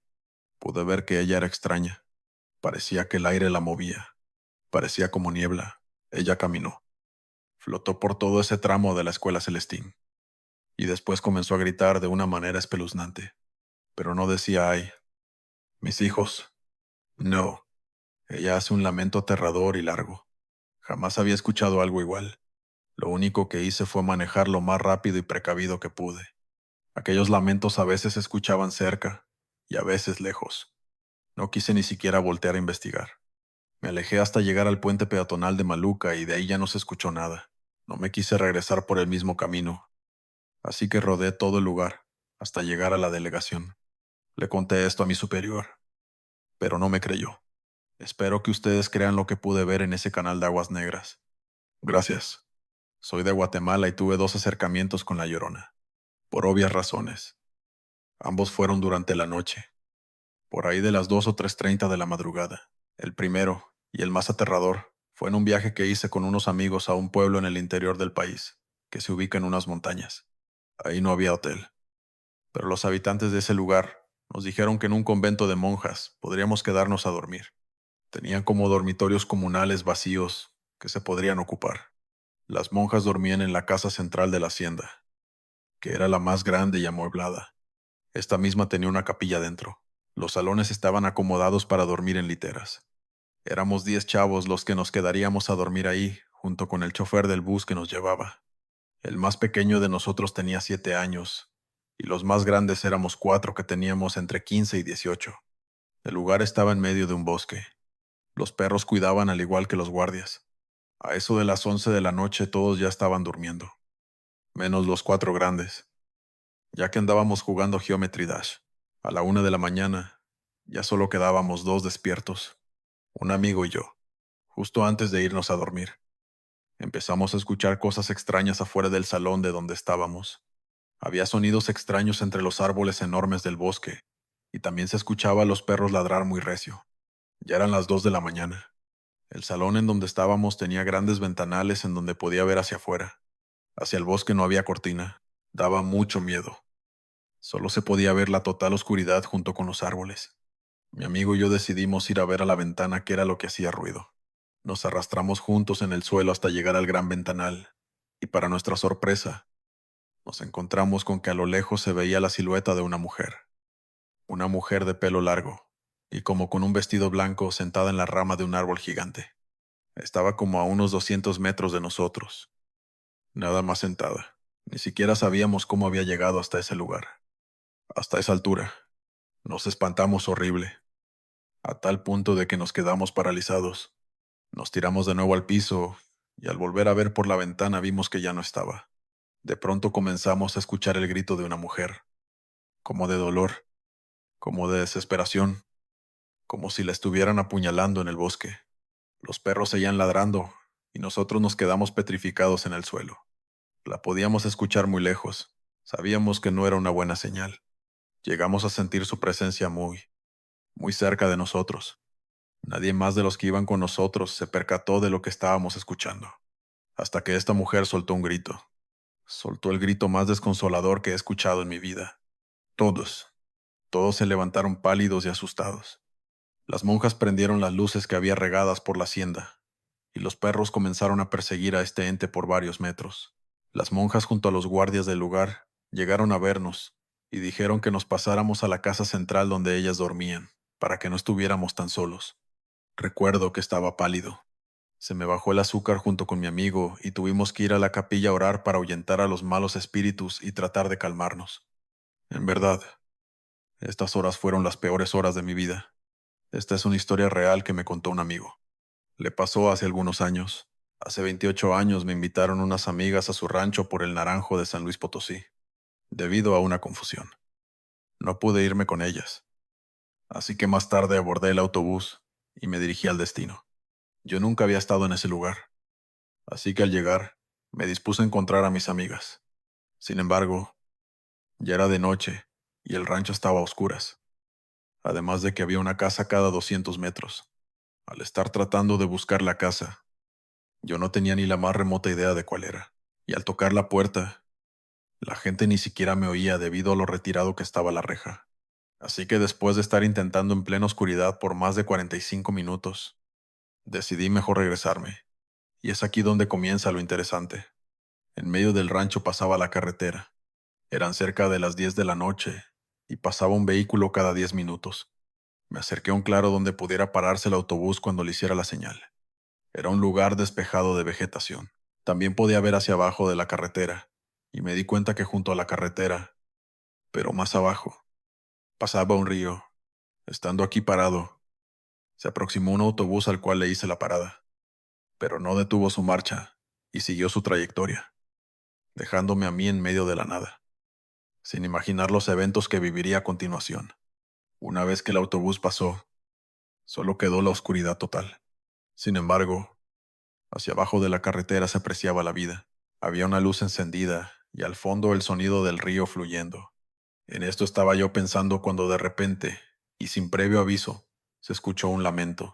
Pude ver que ella era extraña. Parecía que el aire la movía. Parecía como niebla. Ella caminó. Flotó por todo ese tramo de la escuela Celestín. Y después comenzó a gritar de una manera espeluznante. Pero no decía ay. Mis hijos. No. Ella hace un lamento aterrador y largo. Jamás había escuchado algo igual. Lo único que hice fue manejar lo más rápido y precavido que pude. Aquellos lamentos a veces se escuchaban cerca y a veces lejos. No quise ni siquiera voltear a investigar. Me alejé hasta llegar al puente peatonal de Maluca y de ahí ya no se escuchó nada. No me quise regresar por el mismo camino, así que rodé todo el lugar hasta llegar a la delegación. Le conté esto a mi superior, pero no me creyó. Espero que ustedes crean lo que pude ver en ese canal de aguas negras. Gracias. Soy de Guatemala y tuve 2 acercamientos con la Llorona, por obvias razones. Ambos fueron durante la noche, por ahí de las 2 o 3:30 de la madrugada. El primero, y el más aterrador, fue en un viaje que hice con unos amigos a un pueblo en el interior del país, que se ubica en unas montañas. Ahí no había hotel, pero los habitantes de ese lugar Nos dijeron que en un convento de monjas podríamos quedarnos a dormir. Tenían como dormitorios comunales vacíos que se podrían ocupar. Las monjas dormían en la casa central de la hacienda, que era la más grande y amueblada. Esta misma tenía una capilla dentro. Los salones estaban acomodados para dormir en literas. Éramos 10 chavos los que nos quedaríamos a dormir ahí, junto con el chofer del bus que nos llevaba. El más pequeño de nosotros tenía 7 años, y los más grandes éramos 4 que teníamos entre 15 y 18. El lugar estaba en medio de un bosque. Los perros cuidaban al igual que los guardias. A eso de las 11 de la noche todos ya estaban durmiendo, menos los 4 grandes, ya que andábamos jugando Geometry Dash. A la 1 de la mañana, ya solo quedábamos 2 despiertos, un amigo y yo, justo antes de irnos a dormir. Empezamos a escuchar cosas extrañas afuera del salón de donde estábamos. Había sonidos extraños entre los árboles enormes del bosque, y también se escuchaba a los perros ladrar muy recio. Ya eran las 2 de la mañana. El salón en donde estábamos tenía grandes ventanales en donde podía ver hacia afuera. Hacia el bosque no había cortina. Daba mucho miedo. Solo se podía ver la total oscuridad junto con los árboles. Mi amigo y yo decidimos ir a ver a la ventana qué era lo que hacía ruido. Nos arrastramos juntos en el suelo hasta llegar al gran ventanal, y para nuestra sorpresa, nos encontramos con que a lo lejos se veía la silueta de una mujer de pelo largo, y como con un vestido blanco sentada en la rama de un árbol gigante. Estaba como a unos 200 metros de nosotros, nada más sentada. Ni siquiera sabíamos cómo había llegado hasta ese lugar, hasta esa altura. Nos espantamos horrible, a tal punto de que nos quedamos paralizados. Nos tiramos de nuevo al piso, y al volver a ver por la ventana vimos que ya no estaba. De pronto comenzamos a escuchar el grito de una mujer, como de dolor, como de desesperación, como si la estuvieran apuñalando en el bosque. Los perros seguían ladrando, y nosotros nos quedamos petrificados en el suelo. La podíamos escuchar muy lejos. Sabíamos que no era una buena señal. Llegamos a sentir su presencia muy cerca de nosotros. Nadie más de los que iban con nosotros se percató de lo que estábamos escuchando, hasta que esta mujer soltó un grito. Soltó el grito más desconsolador que he escuchado en mi vida. Todos, todos se levantaron pálidos y asustados. Las monjas prendieron las luces que había regadas por la hacienda, y los perros comenzaron a perseguir a este ente por varios metros. Las monjas junto a los guardias del lugar llegaron a vernos y dijeron que nos pasáramos a la casa central donde ellas dormían, para que no estuviéramos tan solos. Recuerdo que estaba pálido. Se me bajó el azúcar junto con mi amigo y tuvimos que ir a la capilla a orar para ahuyentar a los malos espíritus y tratar de calmarnos. En verdad, estas horas fueron las peores horas de mi vida. Esta es una historia real que me contó un amigo. Le pasó hace algunos años. Hace 28 años me invitaron unas amigas a su rancho por el Naranjo de San Luis Potosí, debido a una confusión. No pude irme con ellas, así que más tarde abordé el autobús y me dirigí al destino. Yo nunca había estado en ese lugar, así que al llegar, me dispuse a encontrar a mis amigas. Sin embargo, ya era de noche y el rancho estaba a oscuras, además de que había una casa cada 200 metros. Al estar tratando de buscar la casa, yo no tenía ni la más remota idea de cuál era, y al tocar la puerta, la gente ni siquiera me oía debido a lo retirado que estaba la reja. Así que después de estar intentando en plena oscuridad por más de 45 minutos, decidí mejor regresarme. Y es aquí donde comienza lo interesante. En medio del rancho pasaba la carretera. Eran cerca de las 10 de la noche, y pasaba un vehículo cada 10 minutos. Me acerqué a un claro donde pudiera pararse el autobús cuando le hiciera la señal. Era un lugar despejado de vegetación. También podía ver hacia abajo de la carretera, y me di cuenta que junto a la carretera, pero más abajo, pasaba un río. Estando aquí parado, se aproximó un autobús al cual le hice la parada, pero no detuvo su marcha y siguió su trayectoria, dejándome a mí en medio de la nada, sin imaginar los eventos que viviría a continuación. Una vez que el autobús pasó, solo quedó la oscuridad total. Sin embargo, hacia abajo de la carretera se apreciaba la vida. Había una luz encendida y al fondo el sonido del río fluyendo. En esto estaba yo pensando cuando de repente, y sin previo aviso, se escuchó un lamento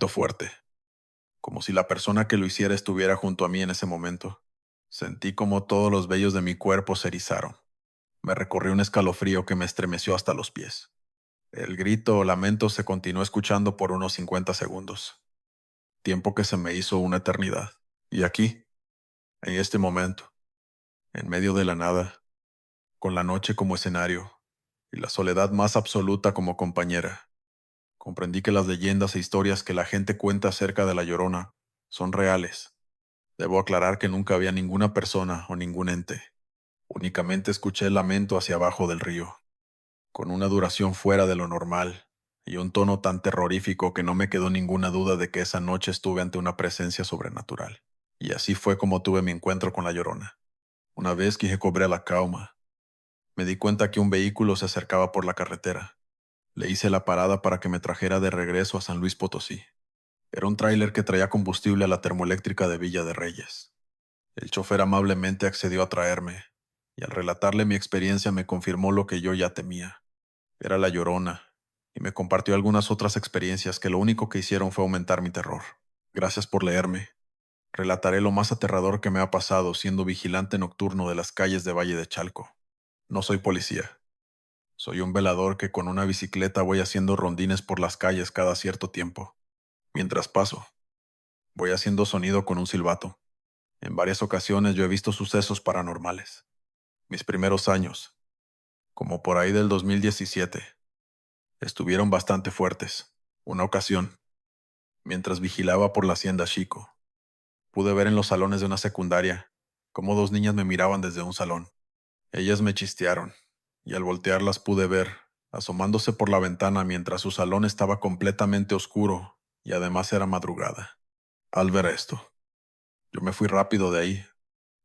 fuerte, como si la persona que lo hiciera estuviera junto a mí en ese momento. Sentí como todos los vellos de mi cuerpo se erizaron. Me recorrió un escalofrío que me estremeció hasta los pies. El grito o lamento se continuó escuchando por unos 50 segundos, tiempo que se me hizo una eternidad. Y aquí, en este momento, en medio de la nada, con la noche como escenario y la soledad más absoluta como compañera, comprendí que las leyendas e historias que la gente cuenta acerca de La Llorona son reales. Debo aclarar que nunca había ninguna persona o ningún ente. Únicamente escuché el lamento hacia abajo del río, con una duración fuera de lo normal y un tono tan terrorífico que no me quedó ninguna duda de que esa noche estuve ante una presencia sobrenatural. Y así fue como tuve mi encuentro con La Llorona. Una vez que cobré la cauma, me di cuenta que un vehículo se acercaba por la carretera. Le hice la parada para que me trajera de regreso a San Luis Potosí. Era un tráiler que traía combustible a la termoeléctrica de Villa de Reyes. El chofer amablemente accedió a traerme, y al relatarle mi experiencia me confirmó lo que yo ya temía. Era La Llorona, y me compartió algunas otras experiencias que lo único que hicieron fue aumentar mi terror. Gracias por leerme. Relataré lo más aterrador que me ha pasado siendo vigilante nocturno de las calles de Valle de Chalco. No soy policía. Soy un velador que con una bicicleta voy haciendo rondines por las calles cada cierto tiempo. Mientras paso, voy haciendo sonido con un silbato. En varias ocasiones yo he visto sucesos paranormales. Mis primeros años, como por ahí del 2017, estuvieron bastante fuertes. Una ocasión, mientras vigilaba por la hacienda Chico, pude ver en los salones de una secundaria cómo dos niñas me miraban desde un salón. Ellas me chistearon, y al voltearlas pude ver, asomándose por la ventana mientras su salón estaba completamente oscuro y además era madrugada. Al ver esto, yo me fui rápido de ahí.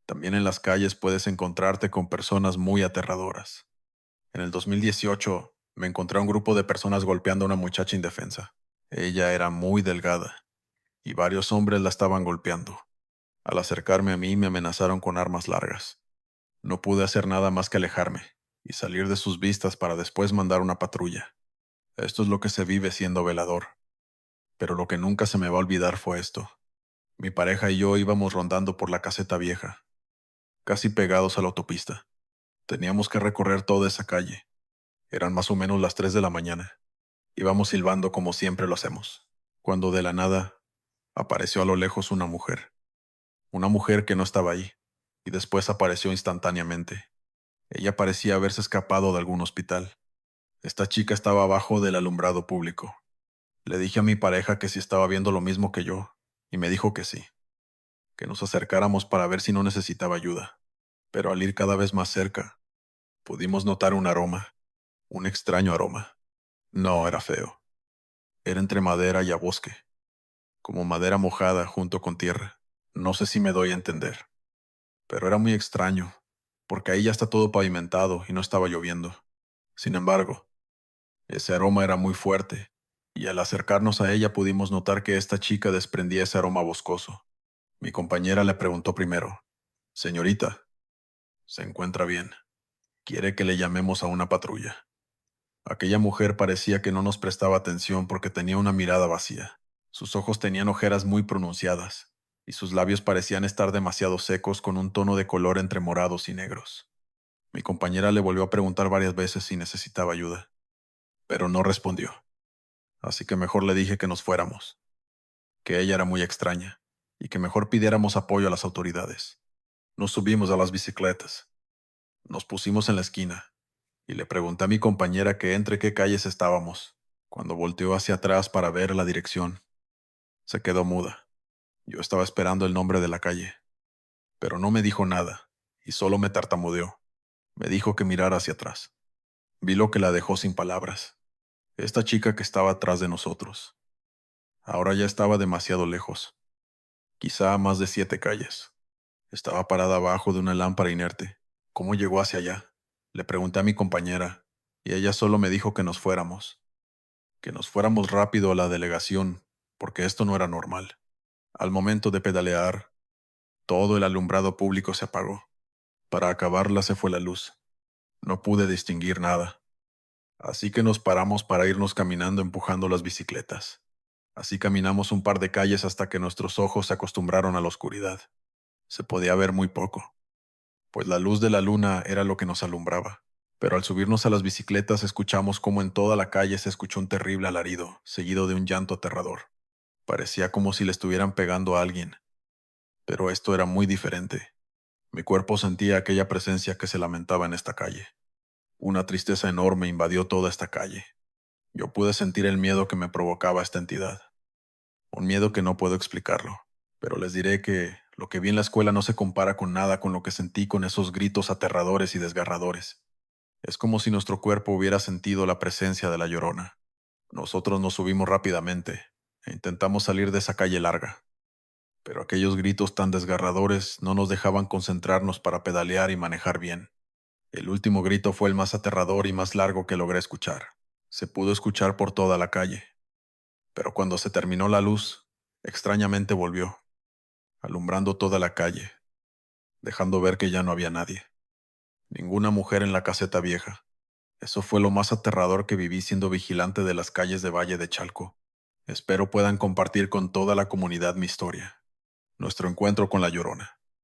También en las calles puedes encontrarte con personas muy aterradoras. En el 2018 me encontré a un grupo de personas golpeando a una muchacha indefensa. Ella era muy delgada y varios hombres la estaban golpeando. Al acercarme a mí me amenazaron con armas largas. No pude hacer nada más que alejarme y salir de sus vistas para después mandar una patrulla. Esto es lo que se vive siendo velador. Pero lo que nunca se me va a olvidar fue esto. Mi pareja y yo íbamos rondando por la caseta vieja, casi pegados a la autopista. Teníamos que recorrer toda esa calle. Eran más o menos las 3 de la mañana. Íbamos silbando como siempre lo hacemos, cuando de la nada apareció a lo lejos una mujer. Una mujer que no estaba ahí, y después apareció instantáneamente. Ella parecía haberse escapado de algún hospital. Esta chica estaba abajo del alumbrado público. Le dije a mi pareja que si estaba viendo lo mismo que yo, y me dijo que sí, que nos acercáramos para ver si no necesitaba ayuda. Pero al ir cada vez más cerca, pudimos notar un aroma, un extraño aroma. No era feo. Era entre madera y a bosque, como madera mojada junto con tierra. No sé si me doy a entender, pero era muy extraño, porque ahí ya está todo pavimentado y no estaba lloviendo. Sin embargo, ese aroma era muy fuerte, y al acercarnos a ella pudimos notar que esta chica desprendía ese aroma boscoso. Mi compañera le preguntó primero: «Señorita, ¿se encuentra bien? ¿Quiere que le llamemos a una patrulla?». Aquella mujer parecía que no nos prestaba atención porque tenía una mirada vacía. Sus ojos tenían ojeras muy pronunciadas, y sus labios parecían estar demasiado secos con un tono de color entre morados y negros. Mi compañera le volvió a preguntar varias veces si necesitaba ayuda, pero no respondió. Así que mejor le dije que nos fuéramos, que ella era muy extraña, y que mejor pidiéramos apoyo a las autoridades. Nos subimos a las bicicletas, nos pusimos en la esquina, y le pregunté a mi compañera que entre qué calles estábamos. Cuando volteó hacia atrás para ver la dirección, se quedó muda. Yo estaba esperando el nombre de la calle, pero no me dijo nada, y solo me tartamudeó. Me dijo que mirara hacia atrás. Vi lo que la dejó sin palabras. Esta chica que estaba atrás de nosotros. Ahora ya estaba demasiado lejos, quizá a más de 7 calles. Estaba parada abajo de una lámpara inerte. ¿Cómo llegó hacia allá? Le pregunté a mi compañera, y ella solo me dijo que nos fuéramos rápido a la delegación, porque esto no era normal. Al momento de pedalear, todo el alumbrado público se apagó. Para acabarla se fue la luz. No pude distinguir nada. Así que nos paramos para irnos caminando empujando las bicicletas. Así caminamos un par de calles hasta que nuestros ojos se acostumbraron a la oscuridad. Se podía ver muy poco, pues la luz de la luna era lo que nos alumbraba. Pero al subirnos a las bicicletas escuchamos cómo en toda la calle se escuchó un terrible alarido, seguido de un llanto aterrador. Parecía como si le estuvieran pegando a alguien, pero esto era muy diferente. Mi cuerpo sentía aquella presencia que se lamentaba en esta calle. Una tristeza enorme invadió toda esta calle. Yo pude sentir el miedo que me provocaba esta entidad. Un miedo que no puedo explicarlo, pero les diré que lo que vi en la escuela no se compara con nada con lo que sentí con esos gritos aterradores y desgarradores. Es como si nuestro cuerpo hubiera sentido la presencia de la Llorona. Nosotros nos subimos rápidamente e intentamos salir de esa calle larga, pero aquellos gritos tan desgarradores no nos dejaban concentrarnos para pedalear y manejar bien. El último grito fue el más aterrador y más largo que logré escuchar. Se pudo escuchar por toda la calle, pero cuando se terminó la luz, extrañamente volvió, alumbrando toda la calle, dejando ver que ya no había nadie. Ninguna mujer en la caseta vieja. Eso fue lo más aterrador que viví siendo vigilante de las calles de Valle de Chalco. Espero puedan compartir con toda la comunidad mi historia, nuestro encuentro con la Llorona.